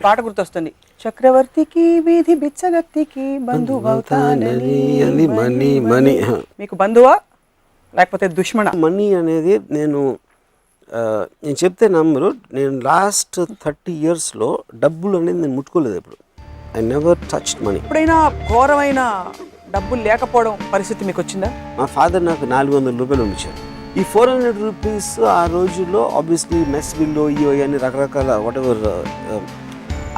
పాట గుర్తొస్తుంది. చక్రవర్తికి వీధి బిచ్చగత్తికి బంధువవుతానని. మనీ మనీ మీకు బంధువా లేకపోతే దుష్మణ? మనీ అనేది నేను చెప్తే నమ్మరు. నేను లాస్ట్ 30 yearsలో డబ్బులు అనేది నేను ముట్టుకోలేదు. ఎప్పుడు ఐ నెవర్ టచ్డ్ మనీ. ఎప్పుడైనా ఘోరమైన డబ్బులు లేకపోవడం పరిస్థితి మీకు వచ్చిందా? మా ఫాదర్ నాకు 400 రూపాయలు ఉంచారు. ఈ 400 రూపీస్ ఆ రోజుల్లో ఆబ్వియస్లీ మెస్ బిల్లు ఇవన్నీ రకరకాల వాటెవర్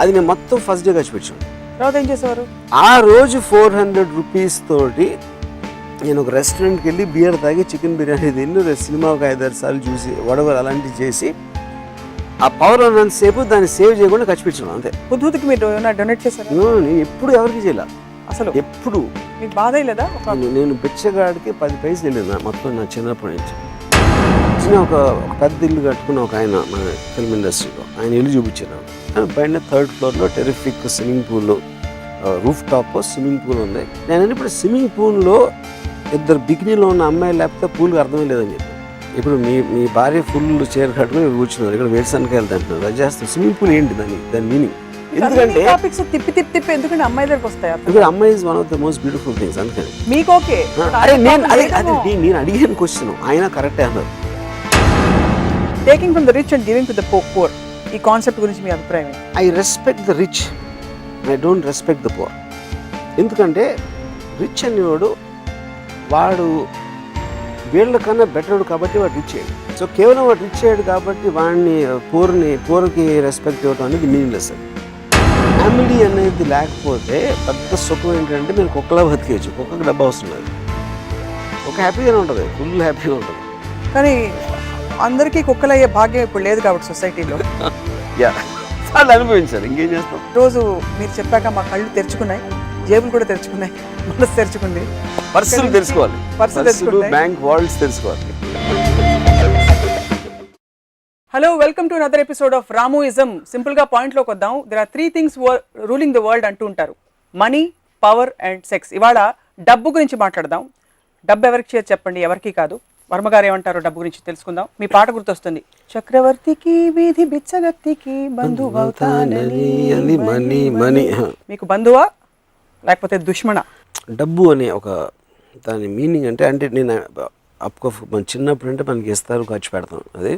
అది నేను మొత్తం ఫస్ట్ డే ఖర్చు పెట్టాను. తర్వాత ఏం చేసేవారు? ఆ రోజు 400 రూపీస్ తోటి నేను ఒక రెస్టారెంట్కి వెళ్ళి బియర్ తాగి చికెన్ బిర్యానీ తిని సినిమా ఒక 5-6 సార్లు చూసి వాటెవర్ అలాంటివి చేసి ఆ పవర్ ఉన్నంతసేపు దాన్ని సేవ్ చేయకుండా ఖర్చు పెట్టాను అంతే. బుద్ధుడికి మీరు ఏమైనా డొనేట్ చేశారు? నేను ఎప్పుడు ఎవరికి చేయలే అసలు. ఎప్పుడు మీకు బాధ లేదా? నేను బిచ్చగాడికి 10 పైసలు వెళ్ళింది మొత్తం నా చిన్నప్పటి నుంచి. ఒక పెద్ద ఇల్లు కట్టుకున్న ఒక ఆయన మన ఫిల్మ్ ఇండస్ట్రీలో ఆయన ఇల్లు చూపించారు. పైన 3rd floorలో terrific swimming pool, roof top swimming pool ఉంది. నేను ఇప్పుడు స్విమ్మింగ్ పూల్లో 2 బికినీలో ఉన్న అమ్మాయిలు లేకపోతే పూల్కి అర్థమే లేదని చెప్పి. ఇప్పుడు మీ భార్య ఫుల్ చీర కట్టుకుని కూర్చున్నారు, ఇక్కడ వేరుసనకాయ వెళ్తుంటున్నారు, అది చేస్తారు. స్విమ్మింగ్ పూల్ ఏంటి దాని మీనింగ్? ఎందుకంటే తిప్పి ఎందుకంటే అమ్మాయి దగ్గరకు వస్తాయి. ఇప్పుడు అమ్మాయి is one of the most beautiful things. అందుకని మీకు ఓకే. నేను అడిగిన క్వశ్చన్ ఆయన కరెక్టే అన్నారు. Taking from the rich and giving to the poor, ఈ కాన్సెప్ట్ గురించి మీ అభిప్రాయం ఏంటి? I respect the rich, I don't respect the poor. ఎందుకంటే రిచ్ అనేవాడు వాడు వీళ్ళకన్నా బెటర్ కాబట్టి వాడు రిచ్ అయ్యాడు. సో కేవలం వాడు రిచ్ అయ్యాడు కాబట్టి వాడిని పూర్కి రెస్పెక్ట్ ఇవ్వడం అనేది మీనింగ్లెస్. ఫ్యామిలీ అనేది లేకపోతే పెద్ద సుఖం ఏంటంటే మీరు కుక్కలా బతికేయచ్చు. కుక్కకి డబ్బు అవసరం లేదు, కుక్క హ్యాపీగానే ఉంటుంది, ఫుల్ హ్యాపీగా ఉంటుంది. కానీ అందరికీ కుక్కలయ్యే భాగ్యం ఇప్పుడు లేదు కాబట్టి సొసైటీలో. వాళ్ళు అనుభవించారు, ఇంకేం చేస్తాం. రోజు మీరు చెప్పాక మా కళ్ళు తెరుచుకున్నాయి, జేబులు కూడా తెరుచుకున్నాయి, మనసు తెరుచుకుంది. పర్సులు తెలుసుకోవాలి, పర్సులు బ్యాంక్ వాల్ట్స్ తెలుసుకోవాలి. Hello, welcome to another episode of రామూయిజం. సింపుల్ గా పాయింట్ లోకి వద్దాం. There are 3 things ruling the world అంటూ ఉంటారు: మనీ, పవర్ అండ్ సెక్స్. ఇవాళ డబ్బు గురించి మాట్లాడదాం. డబ్బు ఎవరికి చేసి చెప్పండి, ఎవరికి కాదు. వర్మగారు ఏమంటారో డబ్బు గురించి తెలుసుకుందాం. మీ పాట గుర్తొస్తుంది. చక్రవర్తికి వీధి బిచ్చగత్తికి బంధువవుతానని. మనీ మనీ మీకు బంధువా లేకపోతే దుష్మణ? డబ్బు అనే ఒక దాని మీనింగ్ అంటే నేను మన చిన్నప్పుడు అంటే మనకి ఇస్తారు, ఖర్చు పెడతాం. అదే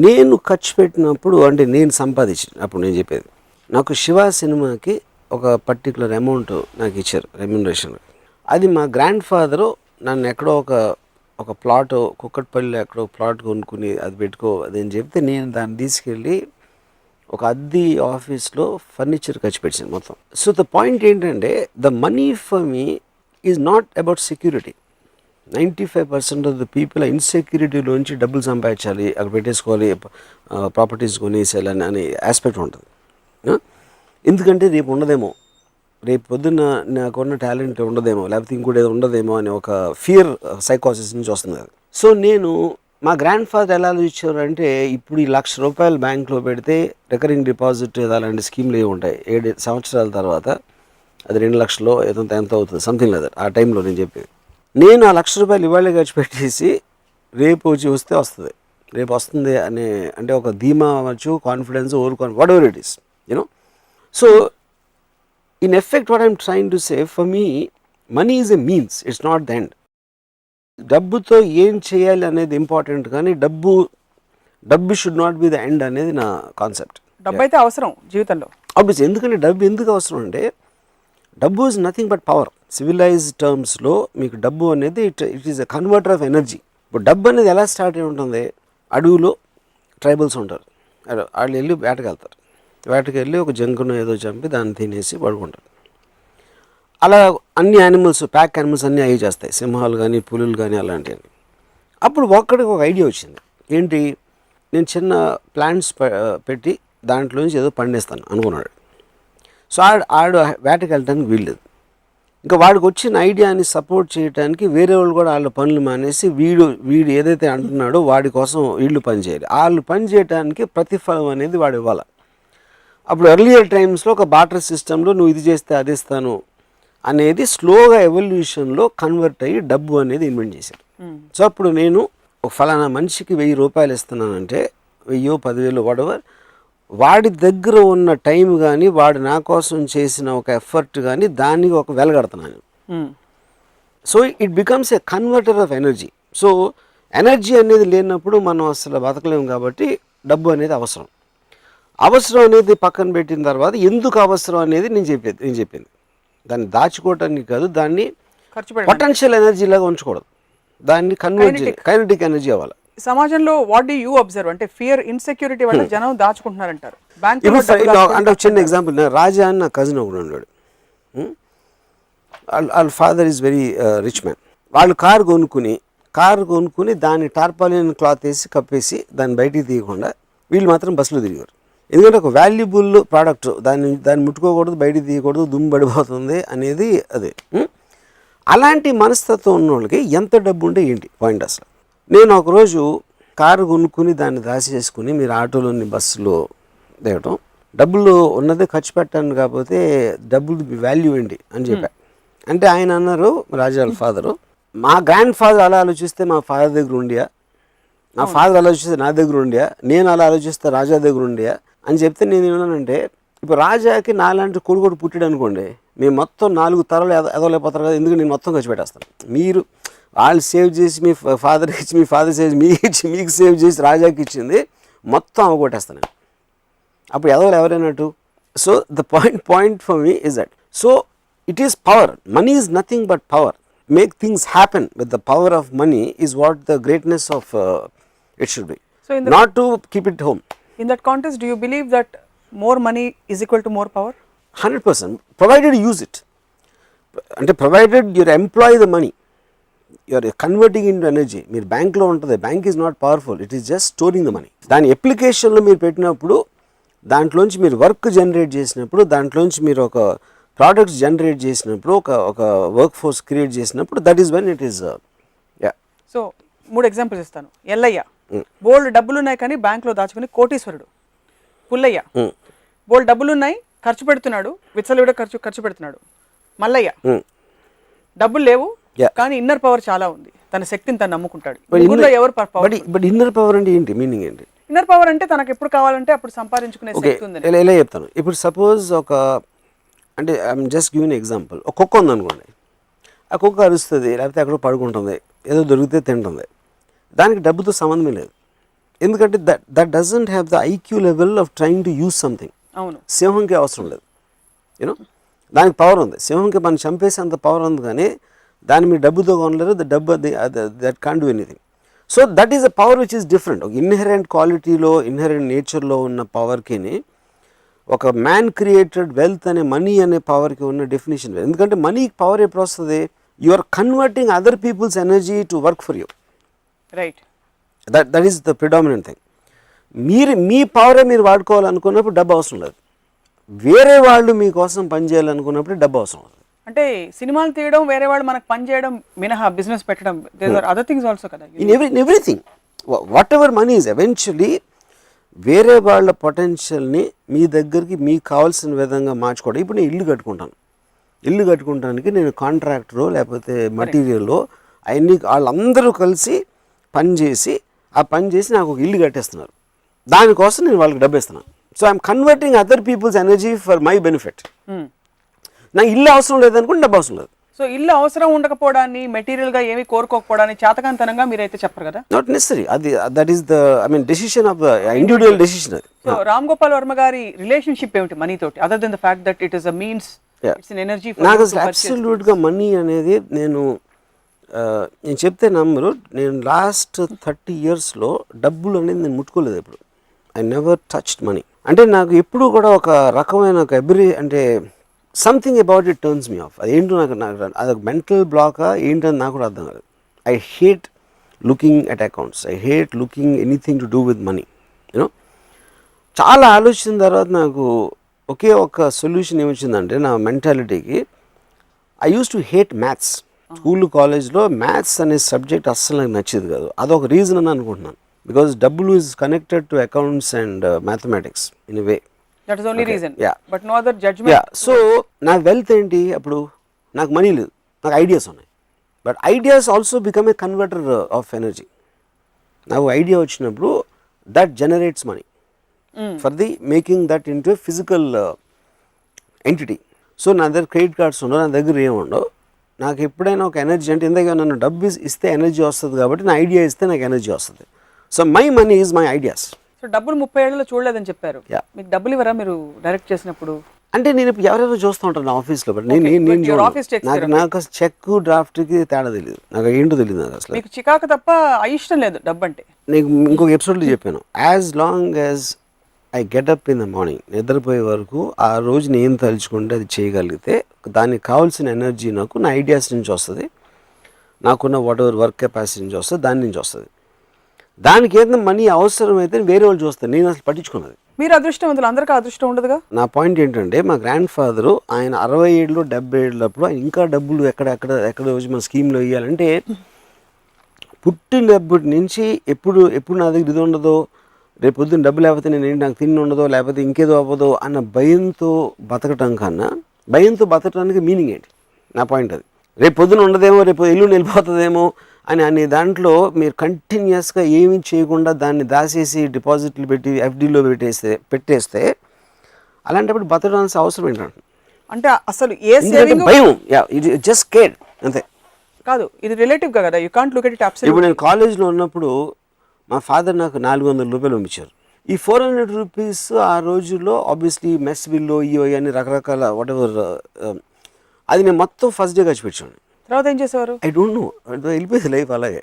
నేను ఖర్చు పెట్టినప్పుడు అంటే నేను సంపాదించినప్పుడు నేను చెప్పేది. నాకు శివ సినిమాకి ఒక పర్టికులర్ అమౌంట్ నాకు ఇచ్చారు రెమ్యునరేషన్. అది మా గ్రాండ్ ఫాదరు నన్ను ఎక్కడో ఒక ప్లాట్ కుక్కట్పల్లిలో ఎక్కడో ప్లాట్ కొనుక్కుని అది పెట్టుకో అదని చెప్తే నేను దాన్ని తీసుకెళ్ళి ఒక అద్దె ఆఫీస్లో ఫర్నిచర్ ఖర్చు పెట్టాను మొత్తం. సో ద పాయింట్ ఏంటంటే the money for me is not about security. 95% of the people ఇన్సెక్యూరిటీలోంచి డబ్బులు సంపాదించాలి, అక్కడ పెట్టేసుకోవాలి, ప్రాపర్టీస్ కొనేసేయాలని అనే ఆస్పెక్ట్ ఉంటుంది. ఎందుకంటే రేపు ఉండదేమో, రేపు పొద్దున్న నాకున్న టాలెంట్ ఉండదేమో, లేకపోతే ఇంకోటి ఏదో ఉండదేమో అనే ఒక ఫియర్ సైకాసిస్ నుంచి వస్తుంది అది. సో నేను మా గ్రాండ్ ఫాదర్ ఎలా ఇచ్చారు అంటే, ఇప్పుడు ఈ ₹1,00,000 బ్యాంక్లో పెడితే రికరింగ్ డిపాజిట్ అలాంటి స్కీమ్లు ఏమి ఉంటాయి, 7 సంవత్సరాల తర్వాత అది 2 లక్షలు ఎంత అవుతుంది, సంథింగ్ లేదు ఆ టైంలో నేను చెప్పేది. నేను ఆ ₹1,00,000 ఇవాళ ఖర్చు పెట్టేసి రేపు వస్తే వస్తుంది, రేపు వస్తుంది అనే అంటే ఒక ధీమా అవ్వచ్చు, confidence, what ever it is, you know. So in effect what I'm trying to say, for me money is a means, it's not the end. డబ్బుతో ఏం చేయాలి అనేది ఇంపార్టెంట్, కానీ డబ్బు should not be the end అనేది నా కాన్సెప్ట్. డబ్బు అయితే అవసరం జీవితంలో ఆబ్వియస్లీ. ఎందుకంటే డబ్బు ఎందుకు అవసరం అంటే, డబ్బు is nothing but power. Civilised టర్మ్స్లో మీకు డబ్బు అనేది it is a converter of energy. ఇప్పుడు డబ్బు అనేది ఎలా స్టార్ట్ అయి ఉంటుంది, అడవిలో ట్రైబల్స్ ఉంటారు, వాళ్ళు వెళ్ళి వేటకెళ్తారు, వేటకెళ్ళి ఒక జంకును ఏదో చంపి దాన్ని తినేసి పడుకుంటారు. అలా అన్ని యానిమల్స్, ప్యాక్ యానిమల్స్ అన్నీ అవి చేస్తాయి, సింహాలు కానీ పులులు కానీ అలాంటివి. అప్పుడు ఒక్కడికి ఒక ఐడియా వచ్చింది, ఏంటి, నేను చిన్న ప్లాంట్స్ పెట్టి దాంట్లోంచి ఏదో పండిస్తాను అనుకున్నాడు. సో ఆడు వేటకి వెళ్ళడానికి వీల్లేదు. ఇంకా వాడికి వచ్చిన ఐడియాని సపోర్ట్ చేయడానికి వేరే వాళ్ళు కూడా వాళ్ళ పనులు మానేసి వీడు ఏదైతే అంటున్నాడో వాడి కోసం వీళ్ళు పని చేయాలి. వాళ్ళు పని చేయడానికి ప్రతిఫలం అనేది వాడు ఇవ్వాలి. అప్పుడు ఎర్లియర్ టైమ్స్లో ఒక బార్టర్ సిస్టంలో నువ్వు ఇది చేస్తే అది ఇస్తాను అనేది స్లోగా ఎవల్యూషన్లో కన్వర్ట్ అయ్యి డబ్బు అనేది ఇన్వెంట్ చేశారు. సో అప్పుడు నేను ఒక ఫలానా మనిషికి ₹1,000 ఇస్తున్నానంటే 1,000, 10,000 వాటెవర్ వాడి దగ్గర ఉన్న టైం కానీ వాడు నా కోసం చేసిన ఒక ఎఫర్ట్ కానీ దానికి ఒక వెలగడుతున్నాను. So it becomes a converter of energy. So energy అనేది లేనప్పుడు మనం అసలు బతకలేము. కాబట్టి డబ్బు అనేది అవసరం. అవసరం అనేది పక్కన పెట్టిన తర్వాత ఎందుకు అవసరం అనేది నేను చెప్పింది దాన్ని దాచుకోవటానికి కాదు, దాన్ని పొటెన్షియల్ ఎనర్జీ లాగా ఉంచకూడదు, దాన్ని కైనెటిక్ ఎనర్జీ అవ్వాలి. సమాజంలో వాట్ డు యూ అబ్జర్వ్ అంటే ఫియర్ ఇన్సెక్యూరిటీ వల్ల జనం దాచుకుంటున్నారంటారు. అంటే చిన్న ఎగ్జాంపుల్, రాజా అని నా కజిన్ ఒకడు ఉన్నాడు. వాళ్ళ father is very rich man. వాళ్ళు కారు కొనుక్కుని దాన్ని టార్పాలిన్ క్లాత్ వేసి కప్పేసి దాన్ని బయటికి తీయకుండా వీళ్ళు మాత్రం బస్సులో తిరిగారు. ఎందుకంటే ఒక వాల్యుబుల్ ప్రోడక్ట్, దాన్ని ముట్టుకోకూడదు, బయటికి తీయకూడదు, దుమ్ము పడిపోతుంది అనేది అదే. అలాంటి మనస్తత్వం ఉన్న వాళ్ళకి ఎంత డబ్బు ఉంటే ఏంటి పాయింట్ అసలు. నేను ఒకరోజు కారు కొనుక్కుని దాన్ని దాచేసుకుని మీరు ఆటోలోని బస్సులో దిగటం, డబ్బులు ఉన్నదే ఖర్చు పెట్టాను కాకపోతే డబ్బులు వాల్యూ ఏంటి అని చెప్పా. అంటే ఆయన అన్నారు, రాజా వాళ్ళ ఫాదరు, మా గ్రాండ్ ఫాదర్ అలా ఆలోచిస్తే మా ఫాదర్ దగ్గర ఉండియా, నా ఫాదర్ ఆలోచిస్తే నా దగ్గర ఉండియా, నేను అలా ఆలోచిస్తే రాజా దగ్గర ఉండియా అని చెప్తే నేను ఏమన్నానంటే, ఇప్పుడు రాజాకి నాలాంటి కొడుకు పుట్టాడు అనుకోండి, మేము మొత్తం 4 తరాలు ఎదవలేకపోతారు కదా, ఎందుకు నేను మొత్తం ఖర్చు పెట్టేస్తాను. మీరు వాళ్ళు సేవ్ చేసి మీ ఫాదర్కి ఇచ్చి, మీ ఫాదర్ సేవ్ మీకు సేవ్ చేసి రాజాకి ఇచ్చింది మొత్తం అవగొట్టేస్తాను. అప్పుడు ఎవరైనట్టు. So the point for me is that. So it is power. Money is nothing but power. Make things happen with the power of money is what the greatness of it should be. So not to keep it home. In that context, do you believe that more money is equal to more power? 100%, provided you use it. And provided you employ the money, you are converting into energy. Meer bank lo untade, bank is not powerful, it is just storing the money. Dani application lo meer pettinappudu, dantloంచి meer work generate చేసినప్పుడు, dantloంచి meer oka products generate చేసినప్పుడు, ఒక work force create చేసినప్పుడు, that is when it is. So 3 examples ఇస్తాను. ఎల్లయ్య బోల్డ్ డబ్బులు ఉన్నాయి కానీ బ్యాంక్లో దాచుకుని కోటీశ్వరుడు. పుల్లయ్య బోల్డ్ డబ్బులు ఉన్నాయి, ఖర్చు పెడుతున్నాడు, విచ్చలవిడ ఖర్చు పెడుతున్నాడు. మల్లయ్య డబ్బులు లేవు కానీ ఇన్నర్ పవర్ చాలా ఉంది, తన శక్తిని తను నమ్ముకుంటాడు. ఎవరు పవర్? బట్ ఇన్నర్ పవర్ అంటే ఏంటి, మీనింగ్ ఏంటి? ఇన్నర్ పవర్ అంటే తనకు ఎప్పుడు కావాలంటే అప్పుడు సంపాదించుకునే శక్తి ఉంది. ఎలా చెప్తాను. ఇప్పుడు సపోజ్ ఒక, అంటే ఐఎమ్ జస్ట్ గివింగ్ ఎగ్జాంపుల్, ఒక కుక్క ఉందనుకోండి, ఆ కుక్క అరుస్తుంది, లేకపోతే ఎక్కడో పడుకుంటుంది, ఏదో దొరికితే తింటుంది, దానికి డబ్బుతో సంబంధమే లేదు. ఎందుకంటే that doesn't have the IQ level of trying to use something. అవును, సింహంకి అవసరం లేదు, యూనో, దానికి పవర్ ఉంది. సింహంకి మనం చంపేసి అంత పవర్ ఉంది, కానీ దాన్ని మీరు డబ్బుతో కొనలేరు. That can't do anything. So that is a power which is different. ఒక ఇన్హెరెంట్ క్వాలిటీలో, ఇన్హెరెంట్ నేచర్లో ఉన్న పవర్కి ఒక మ్యాన్ క్రియేటెడ్ వెల్త్ అనే మనీ అనే పవర్కి ఉన్న డెఫినేషన్. ఎందుకంటే మనీకి పవర్ ఎప్పుడు వస్తుంది, you are converting other people's energy to work for you. Right, that is the predominant thing. మీ పవరే మీరు వాడుకోవాలనుకున్నప్పుడు డబ్బు అవసరం లేదు. వేరే వాళ్ళు మీకోసం పనిచేయాలనుకున్నప్పుడు డబ్బు అవసరం లేదు. అంటే సినిమాలు తీయడం, వేరే వాళ్ళు మనకు పని చేయడం మినహా బిజినెస్ పెట్టడం, there are other things also కదా. In everything whatever money is eventually వేరే వాళ్ళ పొటెన్షియల్ని మీ దగ్గరికి మీకు కావాల్సిన విధంగా మార్చుకోవడం. ఇప్పుడు నేను ఇల్లు కట్టుకుంటానికి నేను కాంట్రాక్టరో లేకపోతే మటీరియల్లో అవన్నీ వాళ్ళందరూ కలిసి పనిచేసి నాకు ఒక ఇల్లు కట్టేస్తున్నారు. దానికోసం నేను వాళ్ళకి డబ్బు ఇస్తున్నాను. So I'm converting other people's energy for my benefit. నాకు ఇల్లు అవసరం లేదనుకుంటే డబ్బు అవసరం లేదు. సో ఇల్లు అవసరం ఉండకపోవడాన్ని, మెటీరియల్ గా ఏమి కోరుకోకపోవడాన్ని చేతకాంతనంగా మీరైతే చెప్పరు కదా. Not necessary. అది that is the decision of the individual decision. అది. సో రామ్ గోపాల్ వర్మ గారి రిలేషన్షిప్ ఏమిటి మనీ తోటి, other than the fact that it is a means, it's an energy? నాకు అసలు అబ్సల్యూట్ గా మనీ అనేది నేను చెప్తే నమ్మరు. నేను లాస్ట్ 30 yearsలో డబ్బులు అనేది నేను ముట్టుకోలేదు ఎప్పుడు. I never touched money. అంటే నాకు ఎప్పుడు కూడా ఒక రకమైన ఒక అంటే something about it turns me of. అదేంటో నాకు అదొక మెంటల్ బ్లాకా ఏంటని నాకు కూడా అర్థం కాదు. I hate looking at accounts, I hate looking anything to do with money. You know, చాలా ఆలోచించిన తర్వాత నాకు ఒకే ఒక సొల్యూషన్ ఏమొచ్చిందంటే నా మెంటాలిటీకి, I used to hate maths. School కాలేజ్లో మ్యాథ్స్ అనే సబ్జెక్ట్ అస్సలు నాకు నచ్చేది కాదు. అదొక రీజన్ అని అనుకుంటున్నాను. బికాజ్ డబ్బులు is connected to accounts and mathematics in a way. That is only reason. Yeah. But no other judgment. Yeah. So నా వెల్త్ ఏంటి, అప్పుడు నాకు మనీ లేదు, నాకు ఐడియాస్ ఉన్నాయి. But ideas also become a converter of energy. నాకు idea వచ్చినప్పుడు that generates money. For the making that into physical entity. So నా దగ్గర క్రెడిట్ కార్డ్స్ ఉండవు, నా దగ్గర ఏముండవు. నాకు ఎప్పుడైనా ఒక ఎనర్జీ అంటే ఇందాక నన్ను డబ్బు ఇస్తే ఎనర్జీ వస్తుంది కాబట్టి నా ఐడియా ఇస్తే నాకు ఎనర్జీ వస్తుంది. So my money is my ideas. So డబ్బులు 30 ఏళ్లలో చూడలేదని చెప్పారు. Yeah. మీకు డబ్బులు ఇవ్వరా మీరు డైరెక్ట్ చేసినప్పుడు? అంటే నేను ఇప్పుడు ఎవరెవరో చూస్తూ ఉంటాను నా ఆఫీస్లో, బట్ నేను your office checks నాకు అసలు చెక్ డ్రాఫ్ట్కి తేడా తెలియదు, నాకు ఏంటో తెలియదు నాకు అసలు. మీకు చికాకు తప్ప ఇష్టం లేదు డబ్బు అంటే. నీకు ఇంకొక ఎపిసోడ్లో చెప్పాను, as long as I get up in the morning, నిద్రపోయే వరకు ఆ రోజు నేను తలుచుకుంటే అది చేయగలిగితే దానికి కావాల్సిన ఎనర్జీ నాకు నా ఐడియాస్ నుంచి వస్తుంది, నాకున్న వాట్ ఎవర్ వర్క్ కెపాసిటీ నుంచి వస్తుంది, దాని నుంచి వస్తుంది. దానికి ఏదైనా మనీ అవసరమైతే వేరే వాళ్ళు చూస్తారు, నేను అసలు పట్టించుకున్నది. మీరు అదృష్టవంతులు, అందరికీ అదృష్టం ఉండదుగా. నా పాయింట్ ఏంటంటే మా గ్రాండ్ ఫాదరు ఆయన 60 ఏళ్ళు 70 ఏళ్ళప్పుడు ఆయన ఇంకా డబ్బులు ఎక్కడ వచ్చి మన స్కీమ్లో వేయాలంటే పుట్టినప్పటి నుంచి ఎప్పుడు నా దగ్గర ఇది ఉండదో, రేపు పొద్దున్న డబ్బు లేకపోతే నాకు తిండి ఉండదో, లేకపోతే ఇంకేదో అవ్వదో అన్న భయంతో బతకటం కన్నా భయంతో బతకటానికి మీనింగ్ ఏంటి? నా పాయింట్ అది. రేపు పొద్దున ఉండదేమో, రేపు ఎల్లుండి వెళ్ళిపోతుందేమో అనే దాంట్లో మీరు కంటిన్యూస్గా ఏమీ చేయకుండా దాన్ని దాచేసి డిపాజిట్లు పెట్టి ఎఫ్డీలో పెట్టేస్తే అలాంటప్పుడు బతకడానికి అవసరం ఏంటంటే అంటే అసలు ఏ సేవింగ్ భయం, ఇది జస్ట్ కేర్ అంతే. కాదు, ఇది రిలేటివ్ కదా, you can't look at it absolutely. ఇప్పుడు నేను కాలేజ్లో ఉన్నప్పుడు మా ఫాదర్ నాకు 400 రూపాయలు పంపించారు. ఈ 400 రూపీస్ ఆ రోజుల్లో ఆబ్వియస్లీ మెస్ బిల్లో ఇవో అని రకరకాల వాట్ ఎవర్ అది నేను మొత్తం ఫస్ట్ డే ఖర్చు పెట్టాను. తర్వాత ఏం చేసేవారు? ఐ డోంట్ నో, వెళ్ళిపోయింది లైఫ్ అలాగే.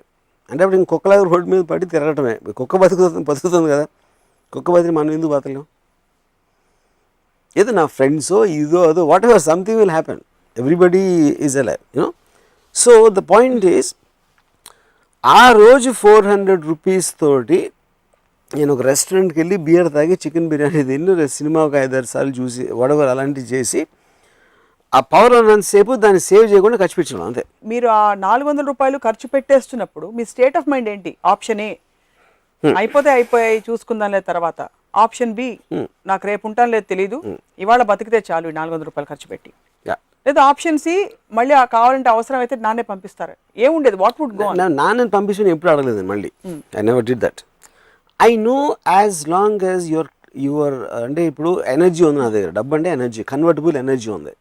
అంటే అప్పుడు ఇంకొకలాగా రోడ్డు మీద పడి తిరగటమే. కుక్క బతుకుతుంది కదా, కుక్క బతికి మనం ఎందుకు బతకలేం? ఏదో నా ఫ్రెండ్సో ఇదో అదో what ever something will happen, everybody is alive you know. So the point is ఆ రోజు 400 రూపీస్ తోటి నేను ఒక రెస్టారెంట్కి వెళ్ళి బియర్ తాగి చికెన్ బిర్యానీ తిని సినిమా ఒక 5-6 సార్లు చూసి వడవర్ అలాంటివి చేసి ఆ పవర్ ఉన్నంతసేపు దాన్ని సేవ్ చేయకుండా ఖర్చు పెట్టాను అంతే. మీరు ఆ 400 రూపాయలు ఖర్చు పెట్టేస్తున్నప్పుడు మీ స్టేట్ ఆఫ్ మైండ్ ఏంటి? ఆప్షన్ ఏ అయిపోయాయి చూసుకుందాం లేదు తర్వాత, ఆప్షన్ బి నాకు రేపు ఉంటాను లేదు తెలీదు, ఇవాళ బతికితే చాలు 400 రూపాయలు ఖర్చు పెట్టి, లేదా ఆప్షన్ సి మళ్ళీ కావాలంటే అవసరం అయితే నాన్నే పంపిస్తారు. ఏముండేది? What would go? నాన్నని పంపించి ఎప్పుడు అడగలేదు మళ్ళీ. I never did that. I know as long as your అంటే ఇప్పుడు ఎనర్జీ ఉంది నా దగ్గర, డబ్బు అంటే ఎనర్జీ, కన్వర్టబుల్ ఎనర్జీ ఉంది.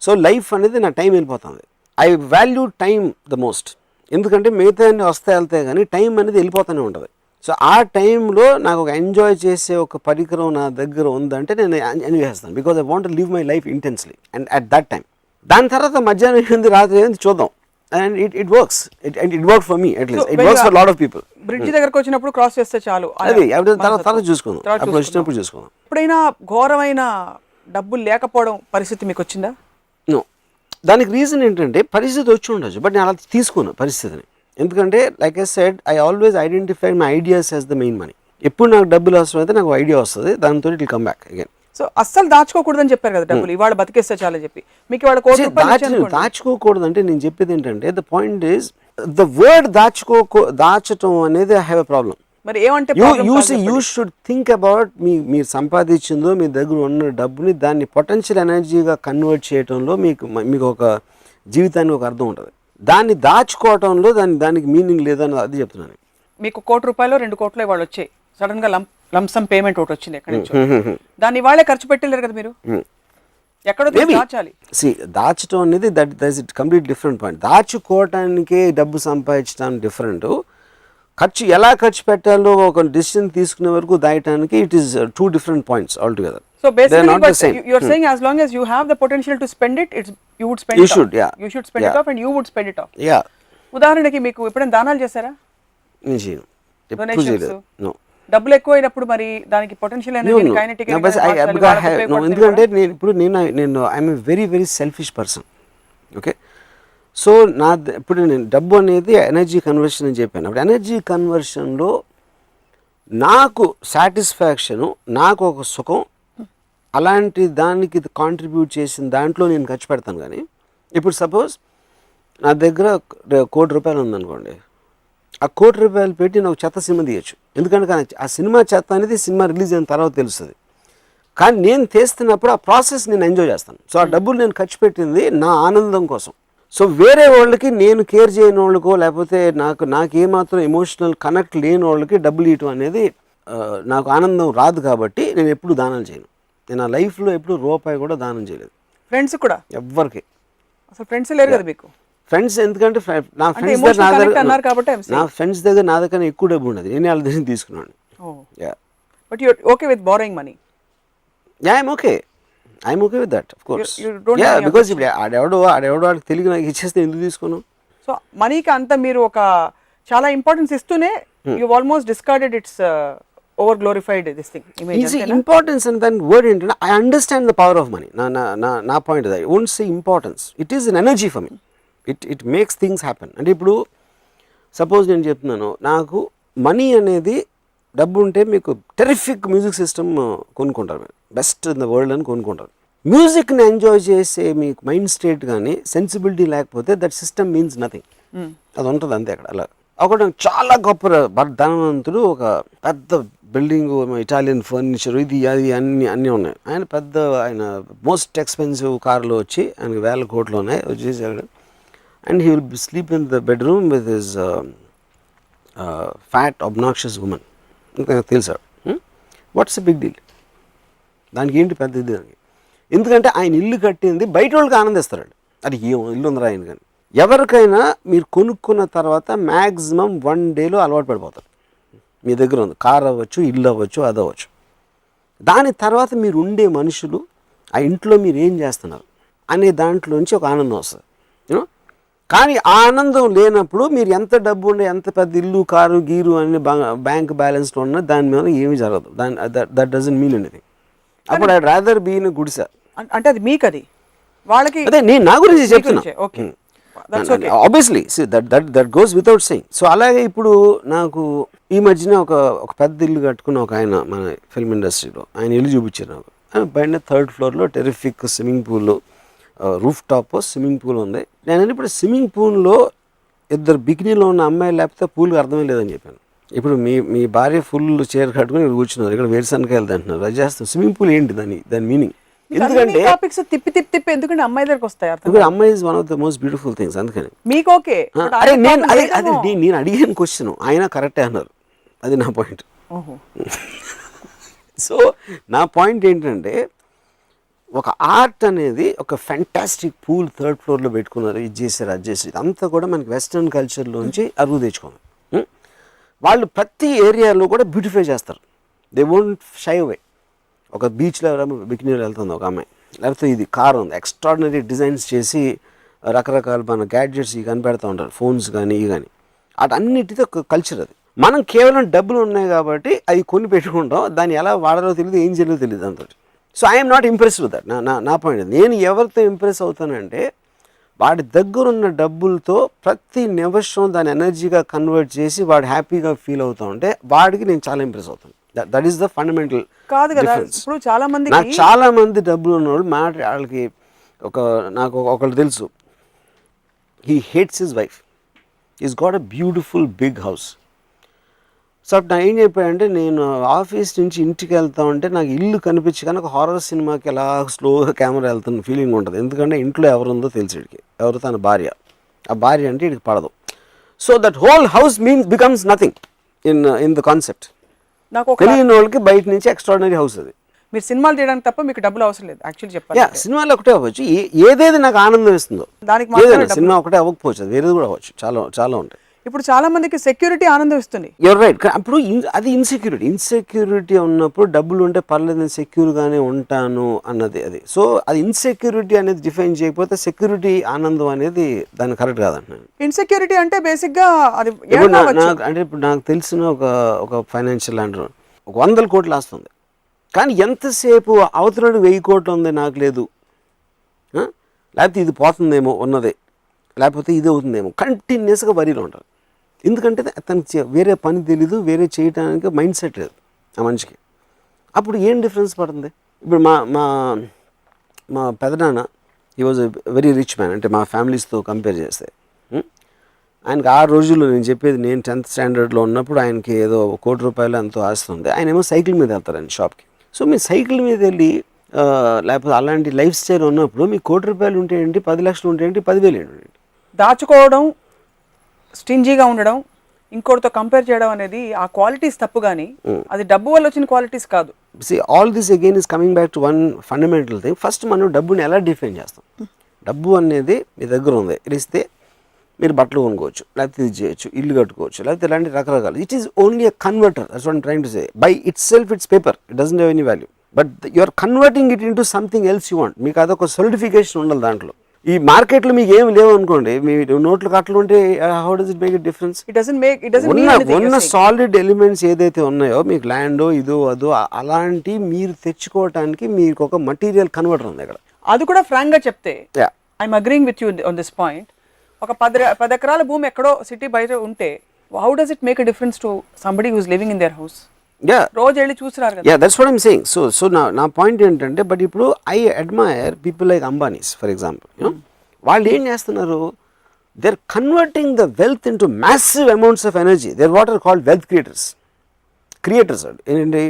సో లైఫ్ అనేది నా టైం వెళ్ళిపోతుంది. I value time the most, ఎందుకంటే మిగతా అన్ని వస్తే వెళ్తాయి కానీ టైం అనేది వెళ్ళిపోతూనే ఉంటుంది. సో ఆ టైంలో నాకు ఒక ఎంజాయ్ చేసే ఒక పరికరం నా దగ్గర ఉందంటే నేను ఎంజాయ్ చేస్తాను, because I want to live my life intensely and at that time. దాని తర్వాత మధ్యాహ్నం ఏంది రాత్రి ఏంది చూద్దాం, and it works, it work for me at least, it works for lot of people. Bridge దగ్గరకు వచ్చినప్పుడు క్రాస్ చేస్తే చాలు, అది తర్వాత చూసుకుందాం, అప్పుడు వచ్చినప్పుడు చూసుకుందాం. ఎప్పుడైనా ఘోరమైన డబ్బులు లేకపోవడం పరిస్థితి మీకు వచ్చిందా? నో. దానికి రీజన్ ఏంటంటే పరిస్థితి వచ్చి ఉండొచ్చు, బట్ నేను అలా తీసుకున్నాను పరిస్థితిని. ఎందుకంటే like I said, I always identify my ideas as the main money. ఎప్పుడు నాకు డబ్బులు అవసరం అయితే నాకు ఐడియా వస్తుంది, దాంతో it will come back again. So అస్సలు దాచుకోకూడదని చెప్పారు కదా డబ్బులు, ఇవాళ బతికేస్తే చాలని చెప్పి. మీకు ఇవాళ దాచుకోకూడదు అంటే నేను చెప్పేది ఏంటంటే the point is the word దాచటం అనేది ఐ హ్యావ్ ఎ ప్రాబ్లం. మరి ఏమంటే యూ షుడ్ థింక్ అబౌట్ మీరు సంపాదించిందో మీ దగ్గర ఉన్న డబ్బుని దాన్ని పొటెన్షియల్ ఎనర్జీగా కన్వర్ట్ చేయడంలో మీకు ఒక జీవితానికి ఒక అర్థం ఉంటుంది. దాన్ని దాచుకోవటంలో దానికి మీనింగ్ లేదని అది చెప్తున్నాను. మీకు 1 కోటి రూపాయలు 2 కోట్లు ఇవాళ వచ్చాయి, సడన్ గా లంసమ్ పేమెంట్ ఒకటి వచ్చింది ఎక్కడి నుంచి, దాన్ని ఇవాళే ఖర్చు పెట్టలేరు కదా మీరు, ఎక్కడో దాచాలి. దాచడం అనేది that is complete different point. దాచుకోవటానికే డబ్బు సంపాదించడం డిఫరెంట్, ఎలా ఖర్చు పెట్టాలో ఒక డిసిషన్ తీసుకునే వరకు దాయటానికి it is 2 different points altogether. So basically you are saying as long as you have the potential to spend it, you would spend it off. You should spend it off and you would spend it off. Yeah. ఉదాహరణకి మీకు ఎప్పుడైనా దానాలు చేశారా? నేను చేయను, ఎప్పుడు చేయలేదు. No. డబ్బులు ఎక్కువైనప్పుడు మరి దానికి పొటెన్షియల్ ఎనర్జీ కైనెటిక్ ఎందుకంటే నేను I'm a very very selfish person. Okay, so ఇప్పుడు నేను డబ్బు అనేది ఎనర్జీ కన్వర్షన్ అని చెప్పాను. అప్పుడు ఎనర్జీ కన్వర్షన్లో నాకు సాటిస్ఫాక్షను, నాకు ఒక సుఖం, అలాంటి దానికి కాంట్రిబ్యూట్ చేసిన దాంట్లో నేను ఖర్చు పెడతాను. కానీ ఇప్పుడు సపోజ్ నా దగ్గర 1 కోటి రూపాయలు ఉందనుకోండి, ఆ 1 కోటి రూపాయలు పెట్టి నేను ఒక చెత్త సినిమా తీయచ్చు, ఎందుకంటే ఆ సినిమా చెత్త అనేది సినిమా రిలీజ్ అయిన తర్వాత తెలుస్తుంది. కానీ నేను తీస్తున్నప్పుడు ఆ ప్రాసెస్ నేను ఎంజాయ్ చేస్తాను. సో ఆ డబ్బులు నేను ఖర్చు పెట్టింది నా ఆనందం కోసం. సో వేరే వాళ్ళకి నేను కేర్ చేయని వాళ్ళకో లేకపోతే నాకు ఏమాత్రం ఎమోషనల్ కనెక్ట్ లేని వాళ్ళకి డబ్బులు ఇవ్వటం అనేది నాకు ఆనందం రాదు కాబట్టి నేను ఎప్పుడు దానం చేయను. నేను నా లైఫ్లో ఎప్పుడు రూపాయి కూడా దానం చేయలేదు ఫ్రెండ్స్ కూడా ఎవ్వరికి. అసలు ఫ్రెండ్స్ లేరు కదా మీకు? ఫ్రెండ్స్ ఎందుకంటే నా ఫ్రెండ్స్ emotional దగ్గర connect అన్నారు కాబట్టి I'm saying. నా ఫ్రెండ్స్ దగ్గర నా దగ్గర ఎక్కువ డబ్బు ఉండదు, నేను వాళ్ళ దగ్గర తీసుకున్నాను. But you okay with borrowing money? I'm okay with that, of course. you don't have any because ఇప్పుడు ఆడెవడో వాడికి తెలియదు, నాకు ఇచ్చేస్తే ఎందుకు తీసుకున్నాను? సో మనీకి అంత మీరు ఒక చాలా ఇంపార్టెన్స్ ఇస్తూనే you almost discarded it's over glorified this thing image. Importance and దాని వర్డ్ ఏంటంటే I understand the power of money. నా point I won't say importance, it is an energy for me. It makes things happen. అంటే ఇప్పుడు suppose నేను చెప్తున్నాను, నాకు money అనేది డబ్బు ఉంటే మీకు టెరిఫిక్ మ్యూజిక్ సిస్టమ్ కొనుక్కుంటారు, మీరు బెస్ట్ ఇన్ ద వరల్డ్ అని కొనుక్కుంటారు. మ్యూజిక్ని ఎంజాయ్ చేసే మీకు మైండ్ స్టేట్ కానీ సెన్సిబిలిటీ లేకపోతే దట్ సిస్టమ్ మీన్స్ నథింగ్. అది ఉంటుంది అంతే అక్కడ. అలా ఒకటి చాలా గొప్ప ధనవంతుడు, ఒక పెద్ద బిల్డింగ్, ఇటాలియన్ ఫర్నిచర్, ఇది అది అన్నీ ఉన్నాయి. ఆయన మోస్ట్ ఎక్స్పెన్సివ్ కార్లో వచ్చి ఆయనకి 1,000 కోట్లు ఉన్నాయి వచ్చేసాడు. And he will sleep in the bedroom with his fat obnoxious women. నాకు తెలుసాడు. What's a big deal? దానికి ఏంటి పెద్ద ఇది? దానికి ఎందుకంటే ఆయన ఇల్లు కట్టింది బయట వాళ్ళకి ఆనందిస్తాడు. అది ఏం ఇల్లు ఉందరా ఆయన కానీ. ఎవరికైనా మీరు కొనుక్కున్న తర్వాత మ్యాక్సిమం 1 డేలో అలవాటు పడిపోతారు. మీ దగ్గర ఉంది కార్ అవ్వచ్చు, ఇల్లు అవ్వచ్చు, అది అవ్వచ్చు. దాని తర్వాత మీరు ఉండే మనుషులు, ఆ ఇంట్లో మీరు ఏం చేస్తున్నారు అనే దాంట్లోంచి ఒక ఆనందం వస్తుంది. యూనో, కానీ ఆ ఆనందం లేనప్పుడు మీరు ఎంత డబ్బు ఉండే, ఎంత పెద్ద ఇల్లు, కారు, గీరు అన్ని బ్యాంక్ బ్యాలెన్స్లో ఉన్నా దాని మీద ఏమీ జరగదు. That doesn't mean anything. అప్పుడు ఐ రాదర్ బీ ఇన్ గుడిసె. అంటే అది మీకు, అది వాళ్ళకి. అదే నేను నా గురించి చెప్తున్నా. Okay, obviously that goes without saying. So అలాగే ఇప్పుడు నాకు ఈ మధ్యన ఒక పెద్ద ఇల్లు కట్టుకున్న ఒక ఆయన మన ఫిల్మ్ ఇండస్ట్రీలో, ఆయన ఇల్లు చూపించారు నాకు. పైన 3rd ఫ్లోర్లో terrific swimming pool, roof top swimming pool ఉంది. నేను ఇప్పుడు స్విమ్మింగ్ పూల్లో 2 బికినీలో ఉన్న అమ్మాయి లేకపోతే పూల్కి అర్థమే లేదని చెప్పాను. ఇప్పుడు మీ భార్య ఫుల్ చైర్ కట్టుకుని ఇక్కడ కూర్చున్నారు, ఇక్కడ వేరుశనకాయలు అంటున్నారు, అది చేస్తాం. స్విమ్మింగ్ పూల్ ఏంటి దాని మీనింగ్? ఎందుకంటే టాపిక్స్ తిప్పి ఎందుకంటే అమ్మాయి దగ్గరికి వస్తాయి. అమ్మాయి is one of the most beautiful things. అందుకని మీకు ఓకే. అదే నేను అడిగిన క్వశ్చన్ ఆయన కరెక్టే అన్నారు, అది నా పాయింట్. సో నా పాయింట్ ఏంటంటే, ఒక ఆర్ట్ అనేది ఒక ఫ్యాంటాస్టిక్ పూల్ 3rd ఫ్లోర్లో పెట్టుకున్నారు, ఇది చేశారు, అది చేశారు, ఇదంతా కూడా మనకి వెస్ట్రన్ కల్చర్లోంచి అరువు తెచ్చుకోవాలి. వాళ్ళు ప్రతి ఏరియాలో కూడా బ్యూటిఫై చేస్తారు. They won't shy away. ఒక బీచ్లో ఎవరైనా బికినీలో వెళ్తుంది ఒక అమ్మాయి, లేకపోతే ఇది కార్ ఉంది, ఎక్స్ట్రాడినరీ డిజైన్స్ చేసి రకరకాల మన గ్యాడ్జెట్స్ ఇవి కనిపెడతా ఉంటారు, ఫోన్స్ కానీ ఇవి కానీ. అటన్నిటితో ఒక కల్చర్ అది. మనం కేవలం డబ్బులు ఉన్నాయి కాబట్టి అవి కొని పెట్టుకుంటాం, దాన్ని ఎలా వాడాలో తెలియదు, ఏం చేయాలో తెలియదు అంత. So I'm not impress with that. నా పాయింట్. నేను ఎవరితో ఇంప్రెస్ అవుతానంటే, వాడి దగ్గరున్న డబ్బులతో ప్రతి నిమిషం దాని ఎనర్జీగా కన్వర్ట్ చేసి వాడు హ్యాపీగా ఫీల్ అవుతూ ఉంటే వాడికి నేను చాలా ఇంప్రెస్ అవుతాను. దట్ ఈస్ ద ఫండమెంటల్ కాదు కదా. ఇప్పుడు చాలా మంది డబ్బులు ఉన్నవాళ్ళు వాళ్ళకి నాకు ఒకళ్ళు తెలుసు, he hates his wife, is got a beautiful big house. So అప్పుడు నా ఏం చెప్పాడంటే, నేను ఆఫీస్ నుంచి ఇంటికి వెళ్తా ఉంటే నాకు ఇల్లు కనిపించి కనుక హారర్ సినిమాకి ఎలా స్లోగా కెమెరా వెళ్తున్న ఫీలింగ్ ఉంటుంది. ఎందుకంటే ఇంట్లో ఎవరుందో తెలిసి వీడికి, ఎవరు తన భార్య, ఆ భార్య అంటే వీడికి పడదు. So that whole house becomes nothing in the concept. తెలియని వాళ్ళకి బయట నుంచి ఎక్స్ట్రాడినరీ హౌస్ అది. మీరు సినిమాలు తీయడానికి తప్ప మీకు డబ్బులు అవసరం లేదు యాక్చువల్లీ చెప్పాలి. సినిమాలు ఒకటే అవ్వచ్చు, ఏదేది నాకు ఆనందం ఇస్తుందో దానికి. సినిమా ఒకటే అవ్వకపోవచ్చు, అది వేరేది కూడా అవ్వచ్చు, చాలా ఉంటాయి. ఇప్పుడు చాలా మందికి సెక్యూరిటీ ఆనందం ఇస్తుంది. You're right. అప్పుడు అది ఇన్సెక్యూరిటీ ఉన్నప్పుడు డబ్బులు ఉంటే పర్లేదు, నేను సెక్యూర్గానే ఉంటాను అన్నది అది. సో అది ఇన్సెక్యూరిటీ అనేది డిఫైన్ చేయకపోతే సెక్యూరిటీ ఆనందం అనేది దాన్ని కరెక్ట్ కాదంటున్నాను. ఇన్సెక్యూరిటీ అంటే బేసిక్గా అది అంటే ఇప్పుడు నాకు తెలిసిన ఒక ఫైనాన్షియల్ ల్యాండర్ 100 కోట్లు వస్తుంది, కానీ ఎంతసేపు అవతలడు 1000 కోట్లు ఉంది నాకు లేదు, లేకపోతే ఇది పోతుందేమో ఉన్నదే, లేకపోతే ఇది అవుతుందేమో, కంటిన్యూస్గా వరిలో ఉంటారు. ఎందుకంటే తనకి వేరే పని తెలీదు, వేరే చేయడానికి మైండ్ సెట్ లేదు ఆ మనిషికి. అప్పుడు ఏం డిఫరెన్స్ పడుతుంది? ఇప్పుడు మా పెదనాన్న, he was a very rich man, అంటే మా ఫ్యామిలీస్తో కంపేర్ చేస్తే. ఆయనకి ఆ రోజుల్లో నేను చెప్పేది, నేను 10th స్టాండర్డ్లో ఉన్నప్పుడు ఆయనకి ఏదో 1 కోటి రూపాయలు ఎంతో ఆస్తుంది. ఆయన ఏమో సైకిల్ మీద వెళ్తారండి షాప్కి. సో మీరు సైకిల్ మీద వెళ్ళి లేకపోతే అలాంటి లైఫ్ స్టైల్ ఉన్నప్పుడు మీకు 1 కోటి రూపాయలు ఉంటే ఏంటి, 10 లక్షలు ఉంటే ఏంటి, 10,000 ఏంటి? దాచుకోవడం, స్టింజీగా ఉండడం, ఇంకోటితో కంపేర్ చేయడం అనేది ఆ క్వాలిటీస్ తప్పు కానీ అది డబ్బు వల్ల వచ్చిన క్వాలిటీస్ కాదు. See, all this again is coming back to one fundamental thing. First మనం డబ్బుని ఎలా డిఫైన్ చేస్తాం? డబ్బు అనేది మీ దగ్గర ఉంది, ఇస్తే మీరు బట్టలు కొనుక్కోవచ్చు, లేకపోతే ఇది చేయొచ్చు, ఇల్లు కట్టుకోవచ్చు, లేకపోతే ఇలాంటి రకరకాలు. It is only a converter. That's what I'm trying to say. By itself it's paper, it doesn't have any value, but you are converting it into something else you want. మీకు అదొక solidification ఉండాలి దాంట్లో. ఈ మార్కెట్లో మీకు ఏమి లేవు అనుకోండి, మీ నోట్లు కట్టలు ఉంటే how does it make it difference? ఉన్న సాలిడ్ ఎలిమెంట్స్ ఏదైతే ఉన్నాయో, మీకు ల్యాండ్ ఇదో అదో అలాంటి మీరు తెచ్చుకోవటానికి మీకు ఒక మటీరియల్ కన్వర్టర్ ఉంది ఇక్కడ. అది కూడా ఫ్రాంక్ గా చెప్తే I'm agreeing with you on this point. ఒక 10 ఎకరాల భూమి ఎక్కడో సిటీ బయట ఉంటే how does it make a difference to somebody who's living in their house? రోజు వెళ్ళి చూసినారు కదా. That's what I'm saying. So నా పాయింట్ ఏంటంటే, బట్ ఇప్పుడు I admire people like Ambanis for example. వాళ్ళు ఏం చేస్తున్నారు? They are converting the wealth into massive amounts of energy. They are what are called wealth creators. ఏంటంటే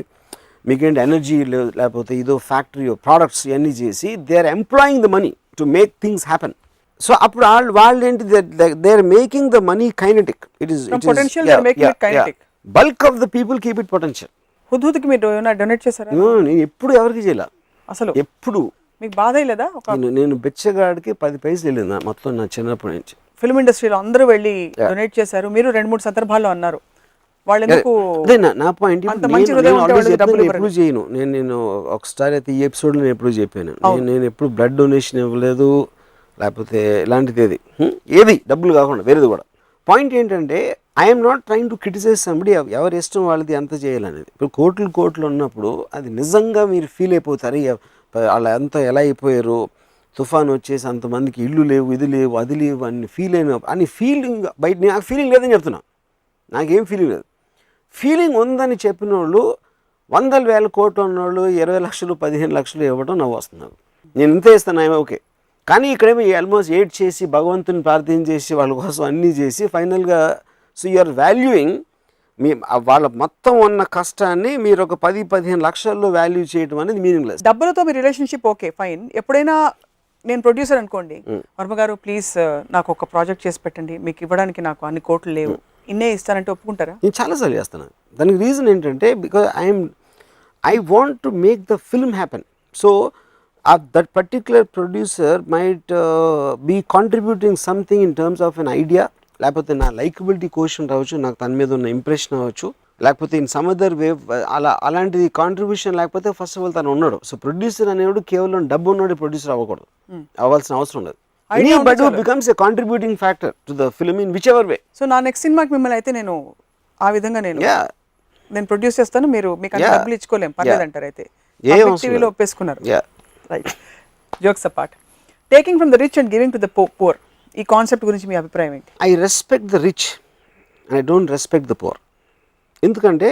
మీకేంటి ఎనర్జీ లేకపోతే ఇదో ఫ్యాక్టరీ ప్రోడక్ట్స్ ఇవన్నీ చేసి they are employing the money to make things happen. So అప్పుడు వాళ్ళు ఏంటి, they are making the money kinetic. It is bulk of the people keep it potential. హుద్హుద్కి మీరు డొనేట్ చేశారా? నేను ఎప్పుడు ఎవరికి చేయాల అసలు. ఎప్పుడు మీకు బాధ లేదా? నేను బిచ్చగాడికి 10 పైసలు వెళ్ళింది మొత్తం నా చిన్నప్పటి నుంచి. ఫిల్మ్ ఇండస్ట్రీలో అందరూ వెళ్ళి డొనేట్ చేశారు. మీరు 2-3 సందర్భాల్లో అన్నారు. వాళ్ళు ఎందుకు? అదే నా పాయింట్. ఎప్పుడు చేయను నేను ఒకసారి అయితే ఈ ఎపిసోడ్ నేను ఎప్పుడు చెప్పాను, నేను ఎప్పుడు బ్లడ్ డొనేషన్ ఇవ్వలేదు, లేకపోతే ఇలాంటిది ఏది డబ్బులు కాకుండా వేరేది కూడా. పాయింట్ ఏంటంటే, I'm not trying to criticise somebody. ఎవరి ఇష్టం వాళ్ళది ఎంత చేయాలనేది. ఇప్పుడు కోట్లు ఉన్నప్పుడు అది నిజంగా మీరు ఫీల్ అయిపోతారు. వాళ్ళు ఎంత ఎలా అయిపోయారు, తుఫాన్ వచ్చేసి అంతమందికి ఇల్లు లేవు, ఇది లేవు, అది లేవు అని ఫీలింగ్ బయట. నాకు ఫీలింగ్ లేదని చెప్తున్నా, నాకేం ఫీలింగ్ లేదు. ఫీలింగ్ ఉందని చెప్పిన వాళ్ళు 100,000 కోట్లు ఉన్నవాళ్ళు 20 లక్షలు 15 లక్షలు ఇవ్వడం నవ్వు వస్తున్నారు. నేను ఇంత ఇస్తాను, ఓకే. కానీ ఇక్కడేమో ఆల్మోస్ట్ 8 చేసి భగవంతుని ప్రార్థన చేసి వాళ్ళ కోసం అన్నీ చేసి ఫైనల్గా సో యు ఆర్ వాల్యూయింగ్ వాళ్ళ మొత్తం ఉన్న కష్టాన్ని మీరు ఒక 10-15 లక్షల్లో వాల్యూ చేయడం అనేది మీనింగ్లెస్. డబ్బులతో మీ రిలేషన్షిప్ ఓకే ఫైన్. ఎప్పుడైనా నేను ప్రొడ్యూసర్ అనుకోండి, వర్మ గారు ప్లీజ్ నాకు ఒక ప్రాజెక్ట్ చేసి పెట్టండి, మీకు ఇవ్వడానికి నాకు అన్ని కోట్లు లేవు, ఇన్నే ఇస్తానంటే ఒప్పుకుంటారా? నేను చాలాసార్లు చేస్తాను. దానికి రీజన్ ఏంటంటే, because I want to make the film happen. So that particular producer might be contributing something in terms of an idea, లేకపోతే నా లైకబిలిటీ క్వశ్చన్ రావచ్చు, నాకు తన మీద ఉన్న ఇంప్రెషన్ అవ్వచ్చు, లేకపోతే ఇన్ సమ్ అదర్ వే అలాంటిది కాంట్రిబ్యూషన్ లేకపోతే ఫస్ట్ ఆఫ్ ఆల్ తను ఉన్నాడు. సో ప్రొడ్యూసర్ అనేవాడు కేవలం డబ్బు ఉన్నాడు ప్రొడ్యూసర్ అవ్వకూడదు, అవ్వాల్సిన అవసరం ఉండదు. Anybody who becomes a contributing factor to the film in whichever way. So నా నెక్స్ట్ సినిమాకి మిమ్మల్ని అయితే నేను ఆ విధంగా నేను ప్రొడ్యూస్ చేస్తాను, మీరు మీకు అంత డబ్బులు ఇచ్చుకోలేం పర్లేదు అంటారు. అయితే టీవీలో ఒప్పేసుకున్నారు. Right. Jokes apart, taking from the rich and giving to the poor, ఈ కాన్సెప్ట్ గురించి మీ అభిప్రాయం ఏంటి? I respect the rich and I don't respect the poor. ఎందుకంటే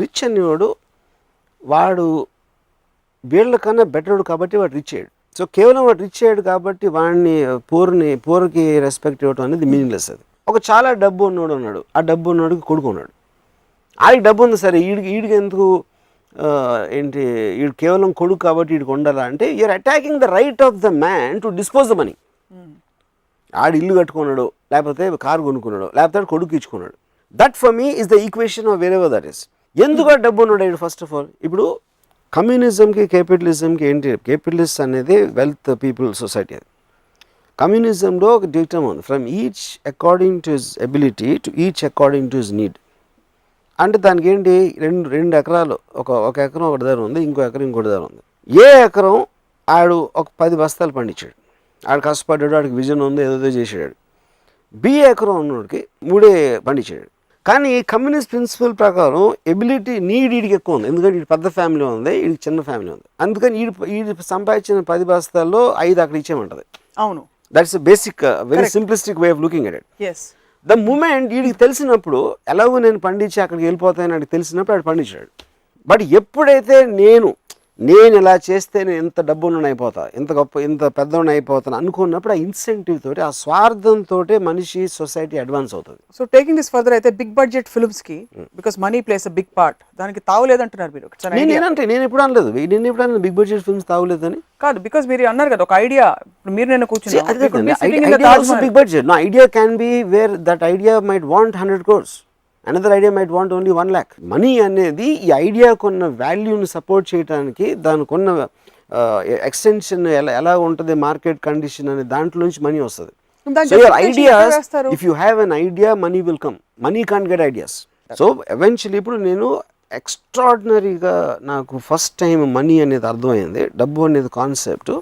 రిచ్ అనేవాడు వాడు వీళ్ళకన్నా బెటర్డు కాబట్టి వాడు రిచ్ అయ్యాడు. సో కేవలం వాడు రిచ్ అయ్యాడు కాబట్టి వాడిని పూర్కి రెస్పెక్ట్ ఇవ్వడం అనేది మీనింగ్లెస్. అది ఒక చాలా డబ్బు ఉన్నోడు ఉన్నాడు, ఆ డబ్బు ఉన్నోడికి కొడుకు ఉన్నాడు, ఆడికి డబ్బు ఉంది సరే, ఈడికి ఎందుకు ఏంటి ఈడు కేవలం కొడుకు కాబట్టి వీడికి ఉండాలా అంటే you're attacking the right of the man to dispose the money. ఆడు ఇల్లు కట్టుకున్నాడు, లేకపోతే కారు కొనుక్కున్నాడు, లేకపోతే కొడుకు ఇచ్చుకున్నాడు. That for me is the equation of wherever that is. ఎందుకు డబ్బు ఉన్నాడు ఫస్ట్ ఆఫ్ ఆల్? ఇప్పుడు కమ్యూనిజంకి క్యాపిటలిజంకి ఏంటి? క్యాపిటలిస్ట్ అనేది వెల్త్ పీపుల్ సొసైటీ. అది కమ్యూనిజంలో ఒక డిక్టమ్ ఉంది, from each according to his ability to each according to his need. అంటే దానికి ఏంటి, రెండు ఎకరాలు, ఒక ఎకరం ఒకటి ధర ఉంది, ఇంకో ఎకరం ఇంకోటి ధర ఉంది. ఏ ఎకరం ఆడు ఒక 10 బస్తాలు పండించాడు, ఆడు కష్టపడ్డాడు, ఆడికి విజన్ ఉంది, ఏదో చేసాడు. బి ఎకరం ఉన్నోడికి 3 పండించాడు. కానీ కమ్యూనిస్ట్ ప్రిన్సిపల్ ప్రకారం ఎబిలిటీ నీడ్ వీడికి ఎక్కువ ఉంది, ఎందుకంటే వీడి పెద్ద ఫ్యామిలీ ఉంది, వీడికి చిన్న ఫ్యామిలీ ఉంది. అందుకని వీడి సంపాదించిన 10 బస్తాల్లో 5 అక్కడ ఇచ్చేయమంటది. అవును, that's basic very simplistic way of looking at it. The moment వీడికి తెలిసినప్పుడు ఎలాగో నేను పండించి అక్కడికి వెళ్ళిపోతానని వాడికి తెలిసినప్పుడు వాడు పండించాడు. బట్ ఎప్పుడైతే నేను ఇలా చేస్తే నేను ఇంత డబ్బులను అయిపోతా, ఇంత పెద్దవాడిని అయిపోతాను అనుకున్నప్పుడు ఆ ఇన్సెంటివ్ తోటి, ఆ స్వార్థంతో మనిషి సొసైటీ అడ్వాన్స్ అవుతుంది. సో టేకింగ్ దిస్ ఫర్దర్ అయితే బిగ్ బడ్జెట్ ఫిల్మ్స్ కి because money plays a big part, దానికి తావులేదంటున్నారు మీరు. నేను ఎప్పుడు అనలేదు బిగ్ బడ్జెట్ ఫిల్మ్స్ తావులేదని. కాదు, బికాస్ మీరు అన్నారు కదా ఒక ఐడియా, మీరు నేను big budget no idea can be where that idea might want 100 crores. Another idea might want only 1 lakh. Money అనేది ఈ ఐడియాకు ఉన్న వాల్యూని సపోర్ట్ చేయడానికి, దానికి ఉన్న ఎక్స్టెన్షన్ ఎలా ఉంటుంది మార్కెట్ కండిషన్ అనే దాంట్లో నుంచి మనీ వస్తుంది. So your ideas, if you have an idea money will come. Money can't get ideas. So eventually ఇప్పుడు నేను ఎక్స్ట్రాడినరీగా నాకు ఫస్ట్ టైం మనీ అనేది అర్థమైంది, డబ్బు అనేది concept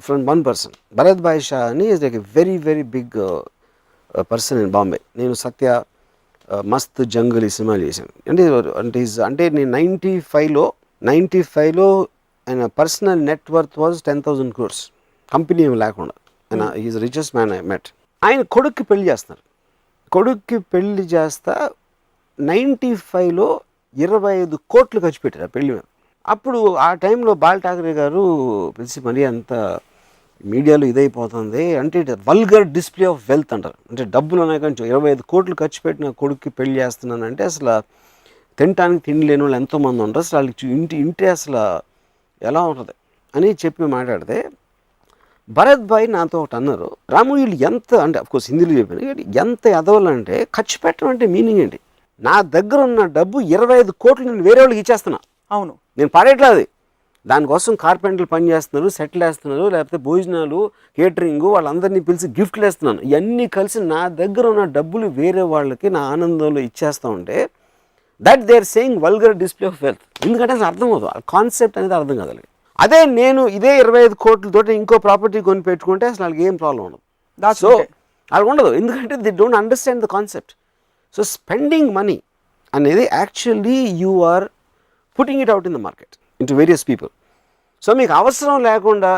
from one person. Bharat Bhai Shah అని is like a very very big person in Bombay. నేను సత్య మస్త్ జంగల్ ఈ సినిమాలు చేశాను. అంటే నేను 95లో ఆయన personal net worth was 10,000 crores, company ఏమి లేకుండా. ఆయన is richest man I met. ఆయన కొడుక్కి పెళ్లి చేస్తున్నారు. కొడుక్కి పెళ్లి చేస్తా 95లో 25 కోట్లు ఖర్చు పెట్టారు ఆ పెళ్లి మీద. అప్పుడు ఆ టైంలో బాల్ ఠాకరే గారు పిలిచి మరీ అంత మీడియాలో ఇదైపోతుంది అంటే వల్గర్ డిస్ప్లే ఆఫ్ వెల్త్ అంటారు. అంటే డబ్బులు ఉన్నాయి కానీ 25 కోట్లు ఖర్చు పెట్టిన కొడుక్కి పెళ్లి చేస్తున్నానంటే అసలు తినటానికి తిండి లేని వాళ్ళు ఎంతోమంది ఉంటారు, అసలు వాళ్ళకి ఇంటి అసలు ఎలా ఉంటుంది అని చెప్పి మాట్లాడితే భరత్ భాయ్ నాతో ఒకటి అన్నారు, రాము వీళ్ళు ఎంత అంటే అఫ్కోర్స్ హిందీలో చెప్పాను, ఎంత ఎదవాలంటే ఖర్చు పెట్టడం అంటే మీనింగ్ ఏంటి? నా దగ్గర ఉన్న డబ్బు 25 కోట్లు నేను వేరే వాళ్ళకి ఇచ్చేస్తున్నా. అవును, నేను పాడేట్లేదు. దానికోసం కార్పెంటర్లు పని చేస్తున్నారు, సెటిల్ వేస్తున్నారు, లేకపోతే భోజనాలు, కేటరింగ్, వాళ్ళందరినీ పిలిచి గిఫ్ట్లు వేస్తున్నాను. ఇవన్నీ కలిసి నా దగ్గర ఉన్న డబ్బులు వేరే వాళ్ళకి నా ఆనందంలో ఇచ్చేస్తూ ఉంటే that they are saying vulgar display of wealth. ఎందుకంటే అసలు అర్థం అవుతుంది, ఆ కాన్సెప్ట్ అనేది అర్థం కాదు. అదే నేను ఇదే 25 కోట్లతో ఇంకో ప్రాపర్టీ కొని పెట్టుకుంటే అసలు వాళ్ళకి ఏం ప్రాబ్లం ఉండదు. సో అలా ఉండదు, ఎందుకంటే they don't understand the concept. So spending money అనేది actually you are putting it out in the market into various people. సో మీకు అవసరం లేకుండా,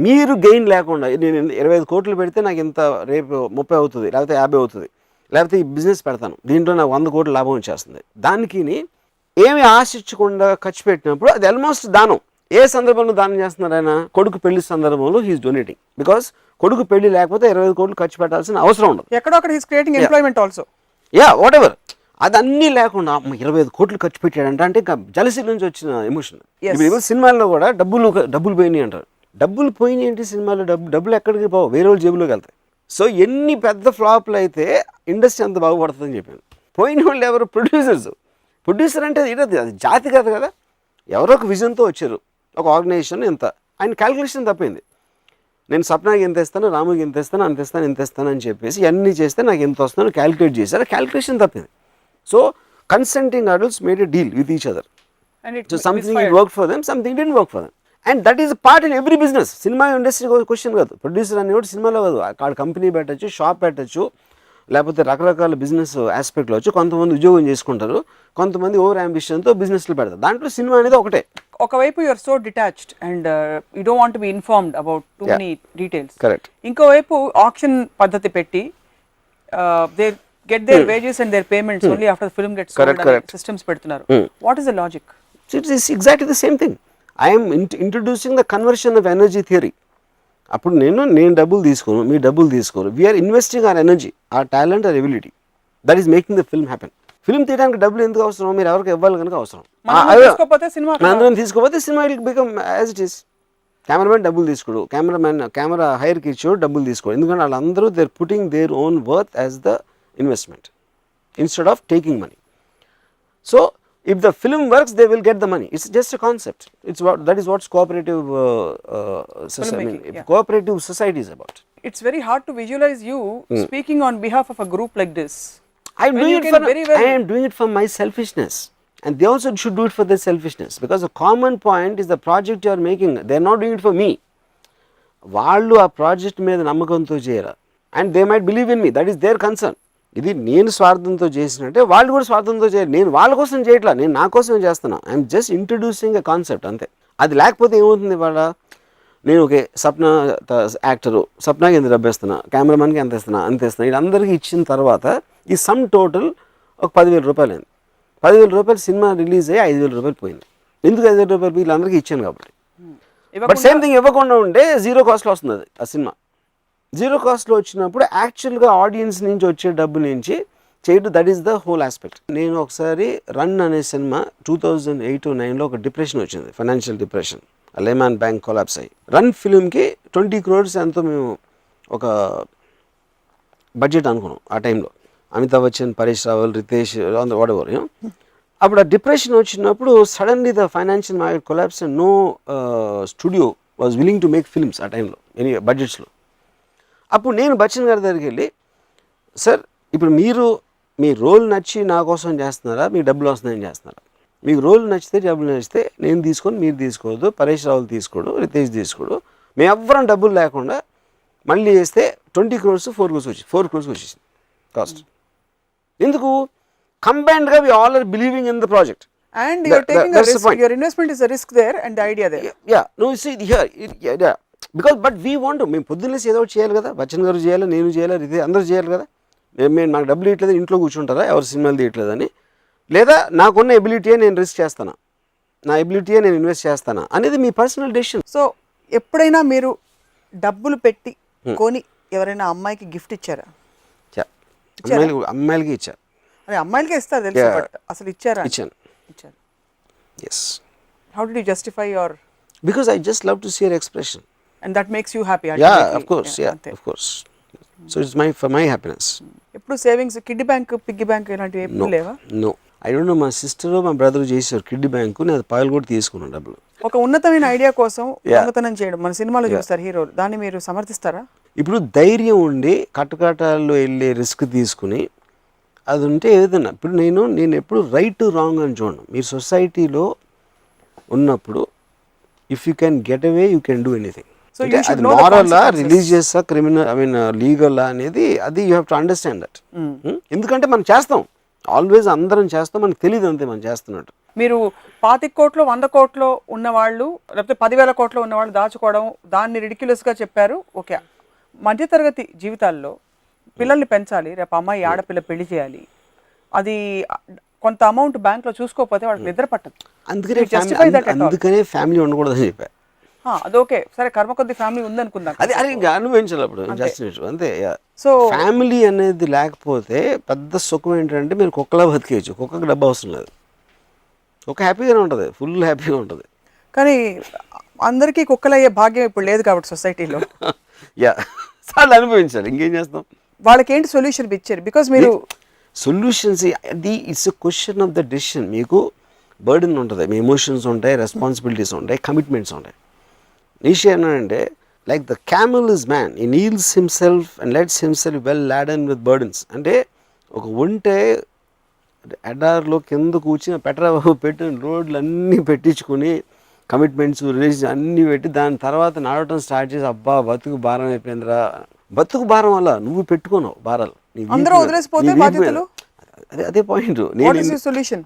మీరు గెయిన్ లేకుండా, నేను 25 కోట్లు పెడితే నాకు ఇంత రేపు 30 అవుతుంది, లేకపోతే 50 అవుతుంది, లేకపోతే ఈ బిజినెస్ పెడతాను దీంట్లో నాకు 100 కోట్లు లాభం వచ్చేస్తుంది, దానికి ఏమి ఆశించకుండా ఖర్చు పెట్టినప్పుడు అది ఆల్మోస్ట్ దానం. ఏ సందర్భంలో దానం చేస్తున్నారు ఆయన? కొడుకు పెళ్లి సందర్భంలో హీఈస్ డొనేటింగ్. బికాస్ కొడుకు పెళ్లి లేకపోతే 25 కోట్లు ఖర్చు పెట్టాల్సిన అవసరం ఉండదు. ఎక్కడో అక్కడ he's creating employment also. What ever. అదన్నీ లేకుండా 25 కోట్లు ఖర్చు పెట్టాడంట అంటే ఇంకా జలసీ నుంచి వచ్చిన ఎమోషన్. ఇప్పుడు సినిమాల్లో కూడా డబ్బులు పోయినాయి అంటారు. డబ్బులు పోయినాయి ఏంటి సినిమాలో? డబ్బులు ఎక్కడికి పోవు, వేరే వాళ్ళు జేబులోకి వెళ్తాయి. సో ఎన్ని పెద్ద ఫ్లాప్లు అయితే ఇండస్ట్రీ అంత బాగుపడుతుందని చెప్పాను. పోయిన వాళ్ళు ఎవరు? ప్రొడ్యూసర్ అంటే అది జాతి కాదు కదా, ఎవరో ఒక విజన్తో వచ్చారు, ఒక ఆర్గనైజేషన్ ఎంత, ఆయన క్యాలిక్యులేషన్ తప్పింది. నేను సప్నాకి ఎంత ఇస్తాను, రాముకి ఎంత ఇస్తాను, ఎంత ఇస్తాను అని చెప్పేసి అన్నీ చేస్తే నాకు ఎంత వస్తుందని క్యాలిక్యులేట్ చేశారు, క్యాలిక్యులేషన్ తప్పింది. So consenting adults made a deal with each other. So something worked for them, something didn't work for them. And that is a part in every business. Cinema industry question కాదు, producer అనేవాడు సినిమాలో కాదు, అక్కడ company పెట్టచ్చు, shop పెట్టచ్చు, లేకపోతే రకరకాల business ఆస్పెక్ట్లో వచ్చి కొంతమంది ఉద్యోగం చేసుకుంటారు, కొంతమంది ఓవర్ అంబిషన్తో బిజినెస్లు పెడతారు. దాంట్లో సినిమా అనేది ఒకటే. ఒకవైపు you are so detached and you don't want to be informed about too many details. Correct. ఇంకోవైపు ఆక్షన్ పద్ధతి పెట్టి they get their wages and their payments only after the film gets sold. Correct. Systems పెడుతున్నారు. What is the logic? It is exactly the same thing. I am introducing the conversion of energy theory. అప్పుడు నేను డబ్బులు తీసుకోను, మీ డబ్బులు తీసుకోరు, we are investing our energy, our talent, our ability. That is making the film happen. Film తీయడానికి డబ్బులు ఎందుకు అవసరం? మీరు ఎవరికి ఇవ్వాలి కనుక అవసరం. అందరం తీసుకోకపోతే cinema will become as it is. Cameraman డబ్బులు తీసుకోడు, కెమెరా హైర్కి ఇచ్చాడు డబ్బులు తీసుకోడు, ఎందుకంటే వాళ్ళందరూ they are putting their own worth as the investment instead of taking money. So if the film works, they will get the money. It's just a concept. That is what's cooperative cooperative society is about. It's very hard to visualize you speaking on behalf of a group like this. I am doing it for my selfishness, and they also should do it for their selfishness, because the common point is the project you are making. They are not doing it for me. వాళ్ళు ఆ project మీద నమ్మకంతో చేయరా, and they might believe in me. That is their concern. ఇది నేను స్వార్థంతో చేసినట్టే వాళ్ళు కూడా స్వార్థంతో చేయరు. నేను వాళ్ళ కోసం చేయట్లా, నేను నా కోసమే చేస్తున్నా. I'm just introducing a concept అంతే. అది లేకపోతే ఏమవుతుంది? వాళ్ళ నేను ఓకే సప్న యాక్టరు, సప్నాకి ఎంత డబ్బు ఇస్తున్నా, కెమెరామెన్కి ఎంత ఇస్తున్నా, అంత ఇస్తున్నా, వీళ్ళందరికీ ఇచ్చిన తర్వాత ఈ సమ్ టోటల్ ఒక 10,000 రూపాయలు అయింది. 10,000 రూపాయలు సినిమా రిలీజ్ అయ్యి 5,000 రూపాయలు పోయింది. ఎందుకు 5 రూపాయలు వీళ్ళందరికీ ఇచ్చాను కాబట్టి. బట్ ఇవ్వకుండా సేమ్ థింగ్ ఇవ్వకుండా ఉంటే 0 కాస్ట్లో వస్తుంది అది ఆ సినిమా. 0 కాస్ట్లో వచ్చినప్పుడు యాక్చువల్గా ఆడియన్స్ నుంచి వచ్చే డబ్బు నుంచి చేయడం, that is the whole aspect. నేను ఒకసారి రన్ అనే సినిమా 2008-09లో ఒక డిప్రెషన్ వచ్చింది, financial depression, Lehman bank collapse అయ్యి. రన్ ఫిల్మ్కి 20 crores ఎంతో మేము ఒక బడ్జెట్ అనుకున్నాం ఆ టైంలో. అమితాబ్ బచ్చన్, పరేష్ రావల్, రితేష్, వాడెవర్. అప్పుడు ఆ డిప్రెషన్ వచ్చినప్పుడు suddenly the financial market collapse and no studio was willing to make films ఆ టైంలో, ఎనీ బడ్జెట్స్లో. అప్పుడు నేను బచ్చన్ గారి దగ్గరికి వెళ్ళి, సార్ ఇప్పుడు మీరు మీ రోల్ నచ్చి నా కోసం చేస్తున్నారా, మీకు డబ్బులు వస్తున్నాయని చేస్తున్నారా? మీకు రోల్ నచ్చితే డబ్బులు నచ్చితే నేను తీసుకొని మీరు తీసుకోవద్దు, పరేష్ రావులు తీసుకోడు, రితేష్ తీసుకోడు, మేము ఎవ్వరం డబ్బులు లేకుండా మళ్ళీ చేస్తే 20 crores 4 crores వచ్చేసింది కాస్ట్. ఎందుకు? కంబైన్డ్గా we all are believing in the project. And you're taking a risk. Your investment is a risk there and the idea there. Yeah, no, you see here, yeah, because but we want to, మేము పొద్దున్నేసి ఏదో ఒకటి చేయాలి కదా, బచ్చన్ గారు చేయాలి, నేను చేయాలి, ఇది అందరూ చేయాలి కదా. మేము నాకు డబ్బులు ఇవ్వట్లేదు, ఇంట్లో కూర్చుంటారా, ఎవరు సినిమాలు తీయట్లేదని, లేదా నాకున్న ఎబిలిటీయే నేను రిస్క్ చేస్తానా, నా ఎబిలిటీయే నేను ఇన్వెస్ట్ చేస్తానా అనేది మీ పర్సనల్ డెసిషన్. సో ఎప్పుడైనా మీరు డబ్బులు పెట్టి కొని ఎవరైనా అమ్మాయికి గిఫ్ట్ ఇచ్చారా? అమ్మాయిలకి ఇచ్చా. అదే అమ్మాయిలకే ఇస్తారు తెలుసు, బట్ అసలు ఇచ్చారా? ఇచ్చాను. Yes. How did you justify your? Because I just love to see her expression. And that makes you happy. Yeah, of course. Yeah, of course. So it's for my happiness. ఎప్పుడు savings, kiddie bank, piggy bank ఇలాంటివి ఎప్పుడు లేవా? No. I don't know, మా sister మా brother చేశారు kiddie bank, నేను పాయలు కూడా తీసుకున్నాను డబ్బులు. ఒక ఉన్నతమైన ఐడియా కోసం దొంగతనం చేయడం మన సినిమాలో చూస్తారు హీరోలు, దాన్ని మీరు సమర్థిస్తారా? ఇప్పుడు ధైర్యం ఉండి కటకటాల్లో వెళ్ళి రిస్క్ తీసుకుని అది ఉంటే ఏదైనా, ఇప్పుడు నేను ఎప్పుడు రైట్ రాంగ్ అని చూడను. మీరు సొసైటీలో ఉన్నప్పుడు if you can get away you can do anything. అది మారలా, రిలీజియస్సా, క్రిమినల్, ఐ మీన్ లీగలా అనేది అది you have to understand that. ఎందుకంటే మనం చేస్తాం, ఆల్వేస్ అందరం చేస్తాం, మనకు తెలియదు అంతే మనం చేస్తున్నట్టు. మీరు 25 కోట్లు 100 కోట్లు ఉన్నవాళ్ళు లేకపోతే 10,000 కోట్లు ఉన్నవాళ్ళు దాచుకోవడం, దాన్ని రిడిక్యులస్గా చెప్పారు. ఓకే, మధ్యతరగతి జీవితాల్లో పిల్లల్ని పెంచాలి, రేపు అమ్మాయి ఆడపిల్ల పెళ్లి చేయాలి, అది కొంత అమౌంట్ బ్యాంక్లో చూసుకోకపోతే వాళ్ళకి నిద్ర పట్టదు. అందుకనే ఫ్యామిలీ ఉండకూడదని చెప్పా. అది ఓకే, సరే కర్మ కొద్ది ఫ్యామిలీ ఉందనుకుందాం, అది ఇంకా అనుభవించాలి అప్పుడు అంతే. సో ఫ్యామిలీ అనేది లేకపోతే పెద్ద సుఖం ఏంటంటే మీరు కుక్కలా బతికేయచ్చు, కుక్కకి డబ్బు అవసరం లేదు, కుక్క హ్యాపీగానే ఉంటుంది, ఫుల్ హ్యాపీగా ఉంటుంది. కానీ అందరికీ కుక్కలయ్యే భాగ్యం ఇప్పుడు లేదు కాబట్టి సొసైటీలో. చాలా అనుభవించాలి, ఇంకేం చేస్తాం. వాళ్ళకి ఏంటి సొల్యూషన్ ఇచ్చారు? బికాస్ మీరు సొల్యూషన్స్, అది it's a question of the decision. మీకు బర్డెన్ ఉంటుంది, మీ ఎమోషన్స్ ఉంటాయి, రెస్పాన్సిబిలిటీస్ ఉంటాయి, కమిట్మెంట్స్ ఉంటాయి. నిషి అంటే like the camel is man, he kneels himself and lets himself well laden with burdens. అంటే ఒక ఒంటే ఎడార్లో కింద కూర్చుని పెట్రాబాబు పెట్టిన రోడ్లు అన్నీ పెట్టించుకుని కమిట్మెంట్స్, రిలేషన్ అన్నీ పెట్టి దాని తర్వాత నడవటం స్టార్ట్ చేసి అబ్బా బతుకు భారం అయిపోయిందిరా. బతుకు భారం వల్ల నువ్వు పెట్టుకున్నావు భారాలు, అదే పాయింట్.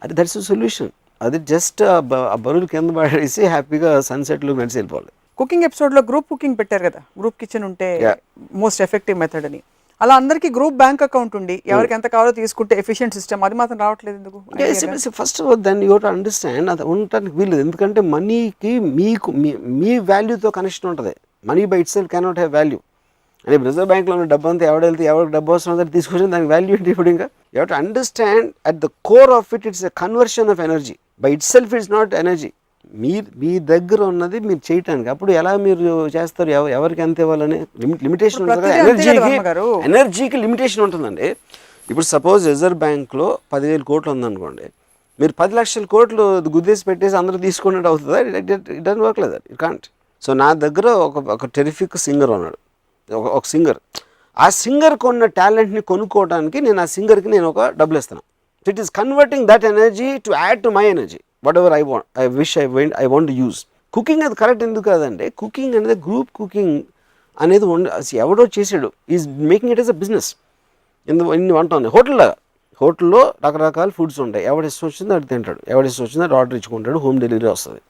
అది దట్స్ సొల్యూషన్. అది జస్ట్ బరువులు కింద పడేసి హ్యాపీగా సన్సెట్లో మెడిసి వెళ్ళిపోవాలి. కుకింగ్ ఎపిసోడ్లో గ్రూప్ కుకింగ్ పెట్టారు కదా, గ్రూప్ కిచెన్ ఉంటే మోస్ట్ ఎఫెక్టివ్ మెథడ్ అని. అలా అందరికీ గ్రూప్ బ్యాంక్ అకౌంట్ ఉండి ఎవరికి ఎంత కావాలో తీసుకుంటే ఎఫిషియెంట్ సిస్టమ్, అది మాత్రం రావట్లేదు ఎందుకు? ఫస్ట్ ఆఫ్ ఆల్ దాన్ని యూ టు అండర్స్టాండ్, అది ఉండటానికి వీల్లేదు. ఎందుకంటే మనీకి మీకు మీ వాల్యూతో కనెక్షన్ ఉంటుంది. Money by it self cannot have value. అంటే రిజర్వ్ బ్యాంక్లో ఉన్న డబ్బు అంతా ఎవడెళ్తే ఎవరికి డబ్బు అవసరం అంతా తీసుకొచ్చి దానికి వాల్యూ ఏంటి? ఇప్పుడు ఇంకా you to understand at the core of it, it's a conversion of energy. By itself it's not energy. మీ దగ్గర ఉన్నది మీరు చేయటానికి. అప్పుడు ఎలా మీరు చేస్తారు? ఎవరికి ఎంత ఇవ్వాలని లిమిటేషన్ ఉంటుంది కదా. ఎనర్జీకి లిమిటేషన్ ఉంటుందండి. ఇప్పుడు సపోజ్ రిజర్వ్ బ్యాంక్లో 10,000 కోట్లు ఉందనుకోండి, మీరు 10 లక్షల కోట్లు గుద్దేసి పెట్టేసి అందరూ తీసుకున్నట్టు అవుతుందా? It doesn't work like that, it can't. So నా దగ్గర ఒక టెరిఫిక్ సింగర్ ఉన్నాడు, ఒక సింగర్. ఆ సింగర్కి ఉన్న టాలెంట్ని కొనుక్కోవడానికి నేను ఆ సింగర్కి నేను ఒక డబ్బులు ఇస్తాను. It is converting that energy to add to my energy. whatever I want, I want to use. Cooking అది కరెక్ట్ ఎందుకు కాదంటే, కుకింగ్ అనేది గ్రూప్ కుకింగ్ అనేది ఎవడో చేసాడు, is making it yes a business. ఇన్ని వంట ఉంది హోటల్లో రకరకాల ఫుడ్స్ ఉంటాయి, ఎవడి ఇష్టం వచ్చిందో అది తింటాడు, ఎవడి ఇష్టం వచ్చిందో అది ఆర్డర్ ఇచ్చుకుంటాడు, హోమ్ డెలివరీ వస్తుంది.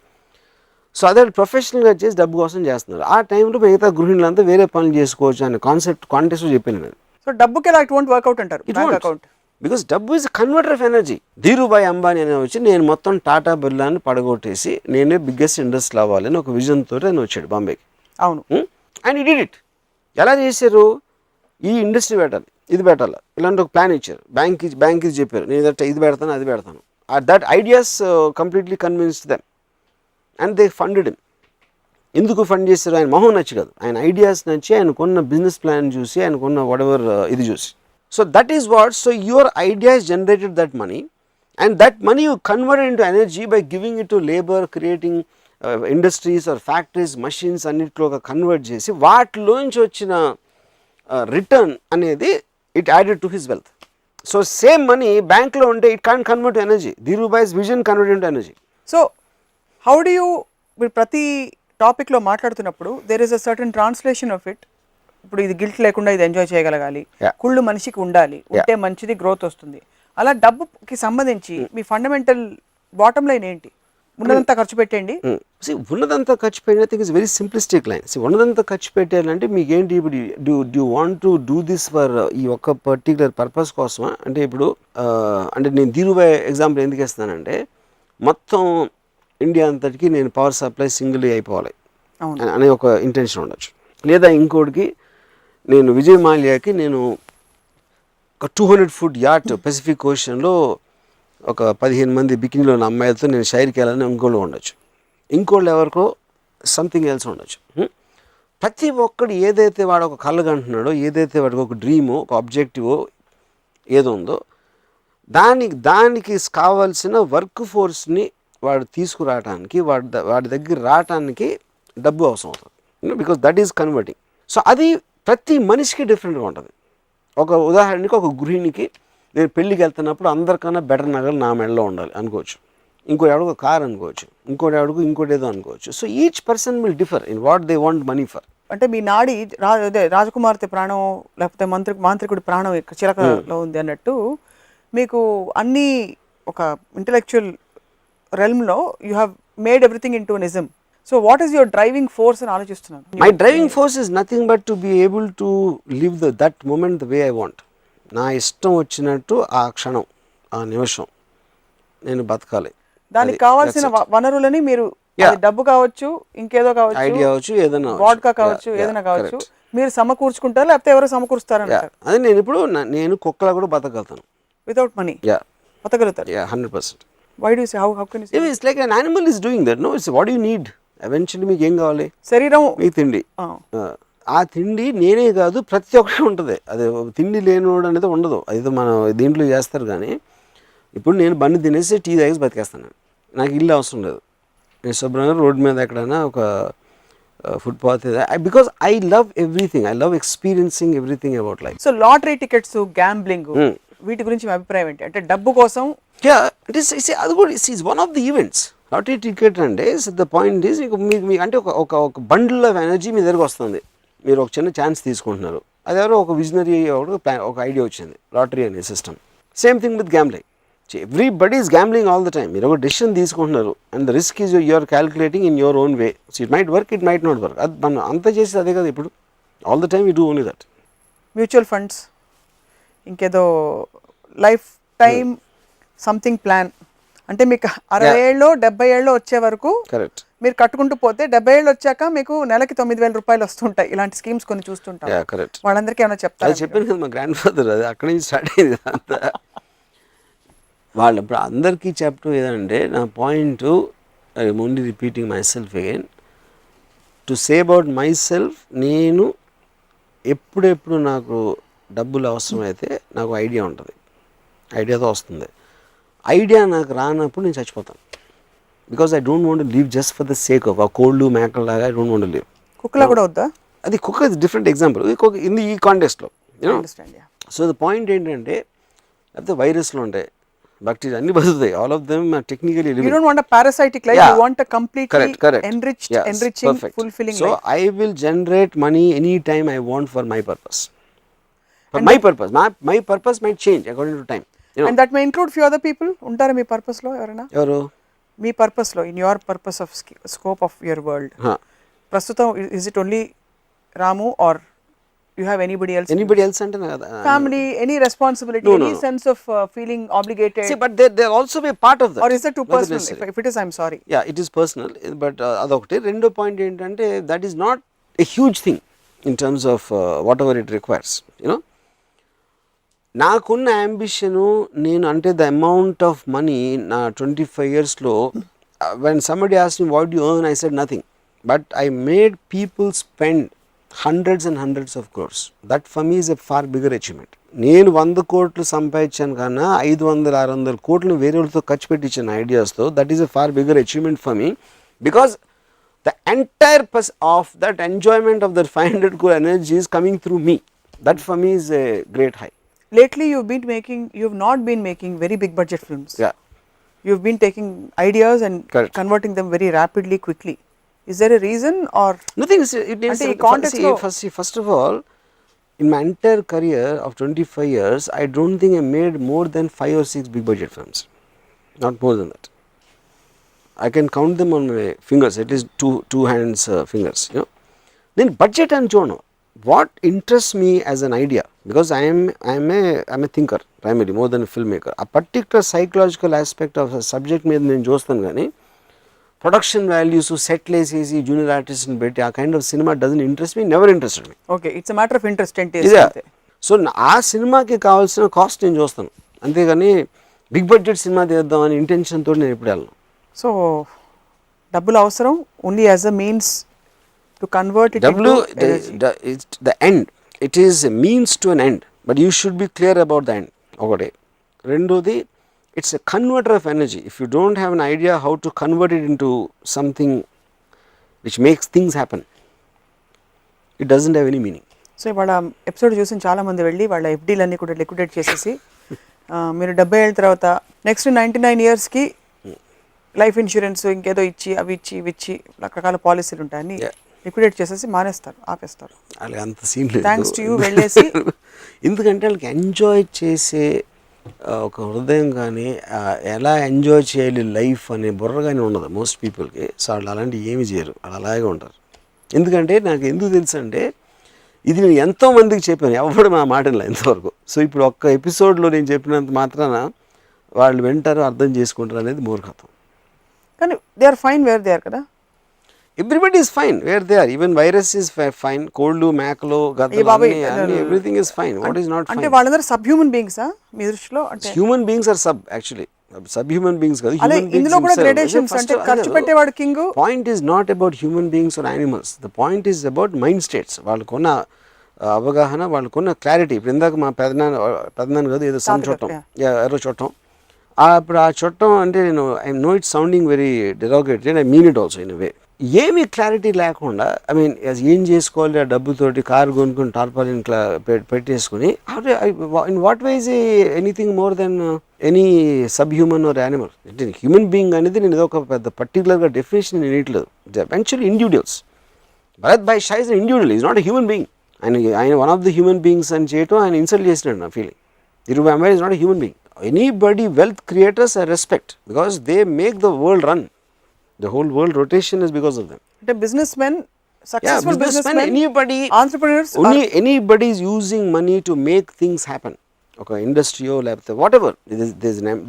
సో అదే ప్రొఫెషనల్గా చేసి డబ్బు కోసం చేస్తున్నారు. ఆ టైంలో మిగతా గృహిణులంతా వేరే పనులు చేసుకోవచ్చు అనే కాన్సెప్ట్ కాంటెక్స్లో చెప్పాను నేను. సో డబ్బుకి ఇలా ఇట్ వోంట్ వర్కౌట్ అంటారు. బికాస్ డబ్బు is converter of energy. Dhirubhai Ambani అనే వచ్చి నేను మొత్తం టాటా బిర్లాని పడగొట్టేసి నేనే బిగ్గెస్ట్ ఇండస్ట్రీ అవ్వాలని ఒక విజన్ తోటి ఆయన వచ్చాడు బాంబేకి. అవును. అండ్ ఈ డిడ్ ఇట్. ఎలా చేశారు? ఈ ఇండస్ట్రీ పెట్టాలి, ఇది పెట్టాలి, ఇలాంటి ఒక ప్లాన్ ఇచ్చారు. బ్యాంక్ చెప్పారు నేను ఇది పెడతాను, అది పెడతాను. That ideas completely convinced them and they funded him. ఎందుకు ఫండ్ చేశారు? ఆయన మొహం నచ్చి కాదు, ఆయన ఐడియాస్ నచ్చి, ఆయనకున్న బిజినెస్ ప్లాన్ చూసి, ఆయనకున్న వాటెవర్ ఇది చూసి. So that is what. So your ideas generated that money and that money you converted into energy by giving it to labour, creating industries or factories, machines అన్నిట్లో convert చేసి వాటిలోంచి వచ్చిన return అనేది it added to his wealth. So same money బ్యాంక్లో ఉంటే it can't convert to energy. Dhirubhai's vision convert into energy. So how do you, మీరు ప్రతి టాపిక్లో మాట్లాడుతున్నప్పుడు there is a certain translation of it. ఇప్పుడు ఇది గిల్ట్ లేకుండా ఇది ఎంజాయ్ చేయగలగాలి, కుళ్ళు మనిషికి ఉండాలి, ఉంటే మంచిది, గ్రోత్ వస్తుంది. అలా డబ్బుకి సంబంధించి మీ ఫండమెంటల్ బాటమ్ లైన్ ఏంటి? ఉన్నదంతా ఖర్చు పెట్టండి. ఉన్నదంతా ఖర్చు పెట్టిన thing is very simplistic line. ఉన్నదంతా ఖర్చు పెట్టాలంటే మీకు ఏంటి? ఇప్పుడు do want to do this for ఈ ఒక్క పర్టికులర్ పర్పస్ కోసమా? అంటే ఇప్పుడు అంటే నేను ధీరుభాయ్ ఎగ్జాంపుల్ ఎందుకు ఇస్తానంటే, మొత్తం ఇండియా అంతటికి నేను పవర్ సప్లై సింగిల్ అయిపోవాలి అనే ఒక ఇంటెన్షన్ ఉండొచ్చు. లేదా ఇంకోటికి నేను విజయ్ మాల్యాకి నేను ఒక 200 ఫుట్ యాట్ పెసిఫిక్ ఓషన్లో ఒక 15 మంది బికినీలో ఉన్న అమ్మాయిలతో నేను షైర్కి వెళ్ళాలని ఇంకోళ్ళు ఉండొచ్చు. ఇంకోళ్ళు ఎవరికో సంథింగ్ ఎల్స్ ఉండొచ్చు. ప్రతి ఒక్కడు ఏదైతే వాడు ఒక కళ్ళగా అంటున్నాడో, ఏదైతే వాడికి ఒక డ్రీమో, ఒక ఆబ్జెక్టివో ఏదో ఉందో దానికి కావాల్సిన వర్క్ ఫోర్స్ని వాడు తీసుకురావడానికి, వాడి దగ్గర రావడానికి డబ్బు అవసరం అవుతుంది. Because that is converting. So అది ప్రతి మనిషికి డిఫరెంట్గా ఉంటుంది. ఒక ఉదాహరణకి ఒక గృహిణికి నేను పెళ్ళికి వెళ్తున్నప్పుడు అందరికన్నా బెటర్ నగలు నా మెడలో ఉండాలి అనుకోవచ్చు. ఇంకో ఎవడికి ఒక కార్ అనుకోవచ్చు, ఇంకోటి ఏదో అనుకోవచ్చు. So each person will differ in what they want money for. అంటే మీ నాడి రాజకుమార్తె ప్రాణం లేకపోతే మాంత్రికుడి ప్రాణం చిలకలో ఉంది అన్నట్టు, మీకు అన్ని ఒక ఇంటలెక్చువల్ రెల్మ్లో you have made everything into నిజం. So what is your driving force అని ఆలోచిస్తున్నాను. My driving force is nothing but to be able to live that moment the way I want. నా ఇష్టం వచ్చినట్టు ఆ క్షణం, ఆ నిమిషం నేను బతకాలి. దానికి కావాల్సిన వనరులని మీరు, డబ్బు కావచ్చు, ఇంకేదో కావచ్చు, ఐడియా కావచ్చు, ఏదైనా వాడ్కా కావచ్చు, ఏదైనా కావచ్చు, మీరు సమకూర్చుకుంటారు లేకపోతే ఎవరో సమకూరుస్తారంటారు. అది నేను ఇప్పుడు నేను కుక్కలా కూడా బతకగలుగుతాను without money. బతకగలుగుతారు 100%. Why do you say? How can you say? It's like an animal is doing that. No, it's what you need. Eventually మీకు ఏం కావాలి? శరీరం, మీకు తిండి. ఆ తిండి నేనే కాదు ప్రతి ఒక్కటి ఉంటుంది. అది తిండి లేనివాడు అనేది ఉండదు. అది మన దీంట్లో చేస్తారు. కానీ ఇప్పుడు నేను బండి తినేసి టీ తాగేసి బతికేస్తాను. నాకు ఇల్లు అవసరం లేదు. నేను శుభ్రంగా రోడ్డు మీద ఎక్కడైనా ఒక footpath, because I love everything. I love experiencing everything about life. So lottery tickets, gambling, వీటి గురించి మీ అభిప్రాయం ఏంటి? అంటే డబ్బు కోసం అంటే అది కూడా is one of the events. Lottery ticket అంటే ద పాయింట్ ఈజ్ మీకు అంటే ఒక బండిల్ ఆఫ్ ఎనర్జీ మీ దగ్గరకు వస్తుంది. మీరు ఒక చిన్న ఛాన్స్ తీసుకుంటున్నారు. అది ఎవరో ఒక విజనరీ ఒక ఐడియా వచ్చింది, లాటరీ అనే system. Same thing with gambling. Everybody is gambling all the time. మీరు ఒక డెసిషన్ తీసుకుంటున్నారు and the risk is you are calculating in your own way. So it might work, it might not work. అది మనం అంతా చేసేది అదే కదా ఇప్పుడు. All the time you do only that. Mutual funds, ఇంకేదో లైఫ్ టైమ్ సంథింగ్ ప్లాన్, అంటే మీకు 60 ఏళ్ళు 70 ఏళ్ళు వచ్చే వరకు కరెక్ట్ మీరు కట్టుకుంటూ పోతే 70 ఏళ్ళు వచ్చాక మీకు నెలకి 9,000 రూపాయలు వస్తుంటాయి. ఇలాంటి స్కీమ్స్ కొన్ని చూస్తుంటాం. కరెక్ట్. వాళ్ళందరికీ ఏమైనా చెప్తారు? చెప్పాను కదా మా గ్రాండ్ ఫాదర్, అది అక్కడి నుంచి స్టార్ట్ అయింది అంతా. వాళ్ళు ఇప్పుడు అందరికీ చెప్పడం ఏదంటే, నా point I'm only repeating my self again to say about my self. నేను ఎప్పుడెప్పుడు నాకు డబ్బులు అవసరమైతే నాకు ఐడియా ఉంటుంది, ఐడియాతో వస్తుంది. ఐడియా నాకు రానప్పుడు నేను చచ్చిపోతాను. Because I don't want to live just for the sake of ఆ కోళ్ళు మేకల్లాగా. I don't want to live. కుక్కలా కూడా వద్దా? అది కుక్క ఇస్ డిఫరెంట్ ఎగ్జాంపుల్ ఇన్ ఈ కాంటెక్స్ట్లో. సో ద పాయింట్ ఏంటంటే, లేకపోతే వైరస్లు ఉంటాయి, బ్యాక్టీరియా, అన్ని బతుకుతాయి. All of them are technically living. You don't want a parasitic life, you want a completely enriching, fulfilling life. So I will generate money anytime I want for my purpose. For my purpose. My purpose might change according to time. And that may include few other people. ఉంటారా మీ purpose లో ఎవరైనా? ఎవరు మీ purpose లో, in your purpose of scope of your world ప్రస్తుతం? Is it only Ramu or you have anybody else? Anybody else అంటే Family, any responsibility, any sense of feeling obligated? see but they also be part of that, or is it too Not personal? necessary. If it is, I'm sorry. Yeah, it is personal, but adokte rendo point entante that is not a huge thing in terms of whatever it requires, you know. నాకున్న ambition నేను అంటే the amount of money నా 25 yearsలో when somebody asked me what you earn I said nothing but I made people spend hundreds and hundreds of crores. That for me is a far bigger achievement. నేను 100 కోట్లు సంపాదించాను కన్నా 500-600 కోట్లు వేరే వాళ్ళతో ఖర్చు పెట్టించిన ఐడియాస్తో that is a far bigger achievement for me because the entire of that enjoyment of that 500 crore energy is coming through me. That for me is a great high. Lately you've not been making very big budget films. Yeah. You've been taking ideas and Correct. converting them very rapidly, quickly. Is there a reason or Nothing is it needs అంటే ఈ context లో first of all in my entire career of 25 years I don't think I made more than 5 or 6 big budget films. Not more than that. I can count them on my fingers, at least two hands fingers, you know. Then budget and jono, what interests me as an idea, because I'm a thinker primarily more than a filmmaker. A particular psychological aspect of a subject మీద నేను చూస్తాను కానీ production values సెట్లు వేసేసి junior ఆర్టిస్ట్ని పెట్టి ఆ kind of cinema doesn't interest me, never interested me. Okay, it's a matter of interest అంటే సో ఆ సినిమాకి కావాల్సిన కాస్ట్ నేను చూస్తాను, అంతేగాని బిగ్ బడ్జెట్ సినిమా తీద్దామని ఇంటెన్షన్తో నేను ఎప్పుడు వెళ్ళను. సో డబ్బులు అవసరం only as a means to convert it డబ్బులు the end, it is a means to an end, but you should be clear about the end. ఒకటి. రెండోది, it's a converter of energy. If you don't have an idea how to convert it into something which makes things happen, it doesn't have any meaning. So ఇవాళ episode చూసిన చాలా మంది వెళ్ళి వాళ్ళ ఎఫ్డీలన్నీ కూడా liquidate చేసేసి మీరు 70 ఏళ్ళ తర్వాత నెక్స్ట్ 99 yearsకి లైఫ్ ఇన్సూరెన్స్ ఇంకేదో ఇచ్చి అవి ఇచ్చి ఇవి ఇచ్చి రకరకాల పాలసీలు ఉంటాయని లిక్విడేట్ చేసేసి మానేస్తారు, ఆపేస్తారు. అలాగే అంత సీన్ లేదు. థ్యాంక్స్ టు యూ వెళ్ళేసి ఎందుకంటే వాళ్ళకి ఎంజాయ్ చేసే ఒక హృదయం కానీ ఎలా ఎంజాయ్ చేయాలి లైఫ్ అనే బుర్ర కానీ ఉండదు మోస్ట్ పీపుల్కి. సో వాళ్ళు అలాంటివి ఏమి చేయరు, వాళ్ళు అలాగే ఉంటారు. ఎందుకంటే నాకు ఎందుకు తెలుసు అంటే ఇది నేను ఎంతోమందికి చెప్పాను, ఎవరు మా మాటలు ఎంతవరకు. సో ఇప్పుడు ఒక్క ఎపిసోడ్లో నేను చెప్పినంత మాత్రాన వాళ్ళు వింటారు, అర్థం చేసుకుంటారు అనేది మూర్ఖత్వం. కానీ they are fine where they are కదా. Everybody is fine where they are. Even virus is fine. Cold, maclo, everything is fine. What is not fine? అంటే వాళ్ళందరూ సబ్ హ్యూమన్ బీయింగ్స్ మీ దృష్టిలో? అంటే human beings are sub actually subhuman beings కాదు, human beings. ఇందులో కూడా gradations అంటే ఖర్చు పెట్టేవాడు king. Point is not about human beings or animals. The point is about mind states. వాళ్ళకున్న అవగాహన, వాళ్ళకున్న క్లారిటీ. ఇప్పుడు ఇందాక మా పెదనాన్న కాదు ఏదో సమ్ చుట్టం, ఎర్ర చుట్టం. ఇప్పుడు ఆ చుట్టం అంటే నేను I know it sounding very derogated, I mean it also in a way. ఏమీ క్లారిటీ లేకుండా ఐ మీన్ ఏం చేసుకోవాలి ఆ డబ్బుతోటి కారు కొనుక్కుని టార్పాలిన్ పెట్టేసుకుని in what wise anything more than any sub human or animal. అంటే హ్యూమన్ బీయింగ్ అనేది నేను ఏదో ఒక పెద్ద పర్టికులర్గా డెఫినేషన్ నేను ఇట్లేదు. Eventually individuals. Bharat Bhai Shah is individual, is not a human being. ఆయన one of the human beings అని చేయటం ఆయన ఇన్సల్ట్ చేసినాడు నా feeling. Dhirubhai Ambani is not a human being. Anybody wealth creators I respect because they make the world run. The whole world rotation is because of them. అంటే businessmen, successful businessmen, anybody, entrepreneurs, anybody is using money to make things happen. Okay, industry or whatever.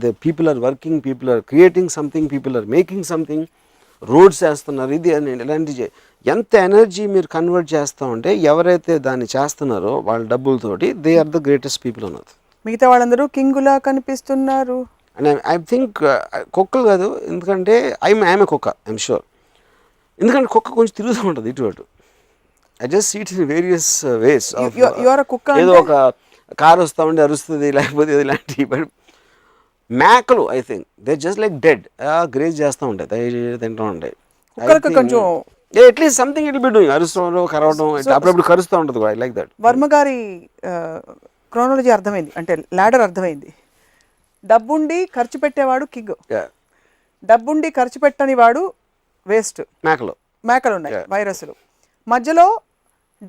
The people are working, people are creating something, people are making something. Roads వేస్తున్నారు, ఇది అని ఇలాంటి ఎంత energy మీరు convert చేస్తూ ఉంటే ఎవరైతే దాన్ని చేస్తున్నారో వాళ్ళ డబ్బులతోటి they are the greatest people అన్నది. మిగతా వాళ్ళందరూ కింగులా కనిపిస్తున్నారు. అండ్ ఐ థింక్ కుక్కలు కాదు, ఎందుకంటే ఐఎమ్ కుక్క, ఐఎమ్ షూర్. ఎందుకంటే కుక్క కొంచెం తిరుగుతూ ఉంటుంది ఇటు అటు. I just seat in various ways. ఏదో ఒక కారు వస్తూ ఉంటే అరుస్తుంది, లేకపోతే ఇలాంటివి. బట్ మేకలు I think they just like dead, grace చేస్తూ ఉంటాయి, తింటూ ఉంటాయి. కొంచెం at least something it be doing, అరుస్తూ కరవడం, అప్పుడప్పుడు కరుస్తూ ఉంటుంది. I like that. వర్మ గారి క్రోనాలజీ అర్థమైంది, అంటే ల్యాడర్ అర్థమైంది. డబ్బుండి ఖర్చు పెట్టేవాడు కింగ్, డబ్బుండి ఖర్చు పెట్టని వాడు వేస్ట్. మేకలు ఉన్నాయి, వైరస్లు. మధ్యలో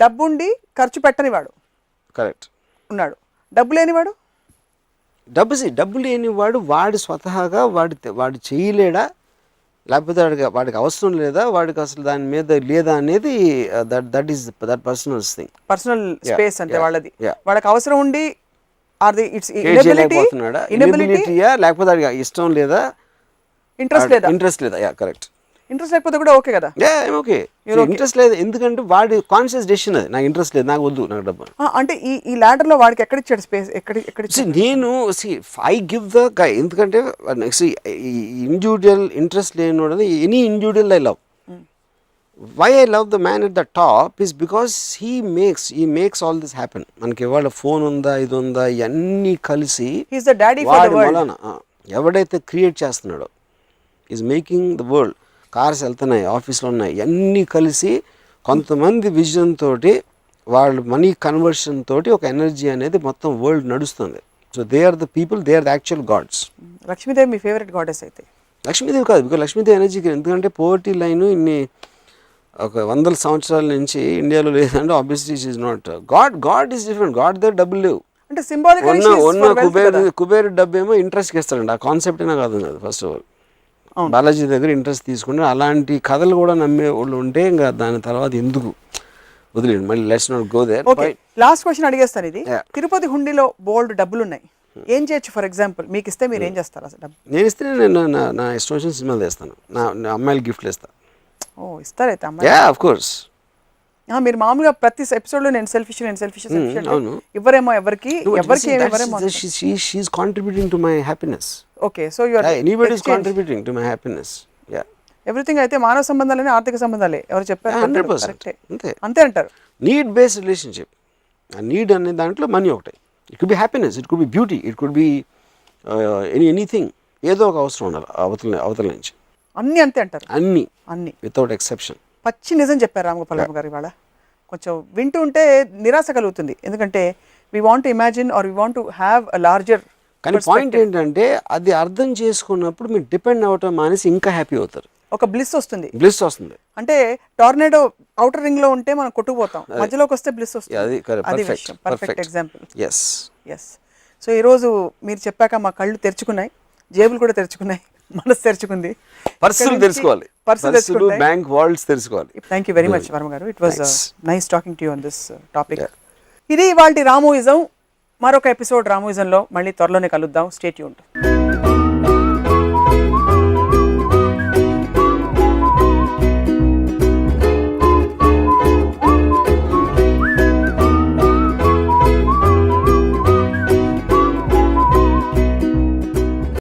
డబ్బుండి ఖర్చు పెట్టని వాడు కరెక్ట్ ఉన్నాడు. డబ్బు లేనివాడు, డబ్బు లేనివాడు వాడు స్వతహాగా వాడు చేయలేడా లేకపోతే వాడికి అవసరం లేదా, వాడికి అసలు దాని మీద లేదా అనేది that personal thing. Personal space అంటే వాళ్ళది. yeah. వాళ్ళకి అవసరం ఉండి అది ఇట్స్ చేయలేకపోతున్నాడా, ఇనబిలిటీయా, లేకపోతే వాడికి ఇష్టం లేదా, ఇంట్రెస్ట్ లేదా. Yeah correct. ఇంట్రెస్ట్ లేకపోతే కూడా ఓకే కదా. ఓకే, ఇంట్రెస్ట్ లేదు ఎందుకంటే వాడి కాన్షియస్ డెసిషన్ అది, నాకు ఇంట్రెస్ట్ లేదు, నాకు వద్దు, నాకు డబ్బు. అంటే ఈ ladder లో వాడికి ఎక్కడ ఇచ్చాడు స్పేస్, ఎక్కడ నేను ఐ గివ్ ద గై, ఎందుకంటే ఇండివిజువల్ ఇంట్రెస్ట్ లేని any individual I love. Why I love the man at the top is because he makes all this happen. మనకి ఇవాళ ఫోన్ ఉందా, ఇది ఉందా, ఇవన్నీ కలిసి he is the daddy for the world. ఎవడైతే క్రియేట్ చేస్తున్నాడో is making the world. Cars వెళ్తున్నాయి, ఆఫీస్లో ఉన్నాయి, ఇవన్నీ కలిసి కొంతమంది విజన్ తోటి, వాళ్ళు మనీ కన్వర్షన్ తోటి ఒక ఎనర్జీ అనేది మొత్తం వరల్డ్ నడుస్తుంది. So they are the people, they are the actual gods. Lakshmidevi మీ ఫేవరెట్ గాడెస్ అయితే? లక్ష్మీదేవి కాదు, బికాజ్ లక్ష్మీదేవి ఎనర్జీకి, ఎందుకంటే పోవర్టీ లైన్ ఇన్ని ఒక 100 సంవత్సరాల నుంచి ఇండియాలో లేదంటే obviously it is not God is different. God దగ్గర డబ్బులు లేవు. అంటే సింబాలికల్లీ కుబేరు డబ్బు ఏమో ఇంట్రెస్ట్కి ఇస్తాడండి. ఆ కాన్సెప్ట్ అయినా కాదు కదా. ఫస్ట్ ఆఫ్ ఆల్ బాలాజీ దగ్గర ఇంట్రెస్ట్ తీసుకుంటే, అలాంటి కథలు కూడా నమ్మే వాళ్ళు ఉంటే ఇంకా దాని తర్వాత ఎందుకు వదిలేండి, మళ్ళీ let's not go there. Okay, last question అడిగేస్తాను. ఇది తిరుపతి హుండీలో బోల్డ్ డబ్బులు ఉన్నాయి, ఏం చేయొచ్చు? ఫర్ ఎగ్జాంపుల్ మీకు ఇస్తే మీరు ఏం చేస్తారు అసలు డబ్బు? నేను ఇస్తే నేను నా ఇష్టం వచ్చిన సినిమాలు తెస్తాను, నా అమ్మాయిలు గిఫ్ట్లు ఇస్తాను. ఓ ఇస్తారైతే అమ్మాయి? Yeah of course. మీరు మామూలుగా ప్రతి ఎపిసోడ్లో నేను సెల్ఫిష్ ఇవ్వరేమో ఎవరికి she is contributing to my happiness. Okay, so you are anybody is contributing to my happiness. Yeah everything. అయితే మానవ సంబంధాలనే ఆర్థిక సంబంధాలే ఎవరు చెప్పారు? 100% అంతే అంటారు. Need based relationship. ఆ నీడ్ అనే దాంట్లో మనీ ఒకటి. It could be happiness, it could be beauty, it could be anything. ఏదో ఒక అవసరం ఉండాలి అవతల నుంచి. అన్నీ అంతే అంటారు? అన్ని వితౌట్ ఎక్సెప్షన్. పచ్చి నిజం చెప్పారు రామగోపాల్ గారు. ఇవాళ కొంచెం వింటూ ఉంటే నిరాశ కలుగుతుంది, ఎందుకంటే we want to imagine or we want to have a larger. కానీ పాయింట్ ఏంటంటే అది అర్థం చేసుకున్నప్పుడు మీరు డిపెండ్ అవ్వటం మానేసి ఇంకా హ్యాపీ అవుతారు. ఒక బ్లిస్ వస్తుంది. అంటే టోర్నేడో అవుటర్ రింగ్ లో ఉంటే మనం కొట్టుకుపోతాం, మధ్యలోకి వస్తే బ్లిస్ వస్తుంది. అది పర్ఫెక్ట్ ఎగ్జాంపుల్. ఎస్. సో ఈరోజు మీరు చెప్పాక మా కళ్ళు తెరుచుకున్నాయి, జేబులు కూడా తెరుచుకున్నాయి, మనసు తెరుచుకుంది, పర్సులు తెరుచుకోవాలి, పర్సులు బ్యాంక్ వాల్ట్స్ తెరుచుకోవాలి. Thank you very much Varma గారు. It was nice talking to you on this topic. ఇది ఇవాల్టి రామోయిజం. మరొక ఎపిసోడ్ రామోయిజంలో మళ్ళీ త్వరలోనే కలుద్దాం. Stay tuned.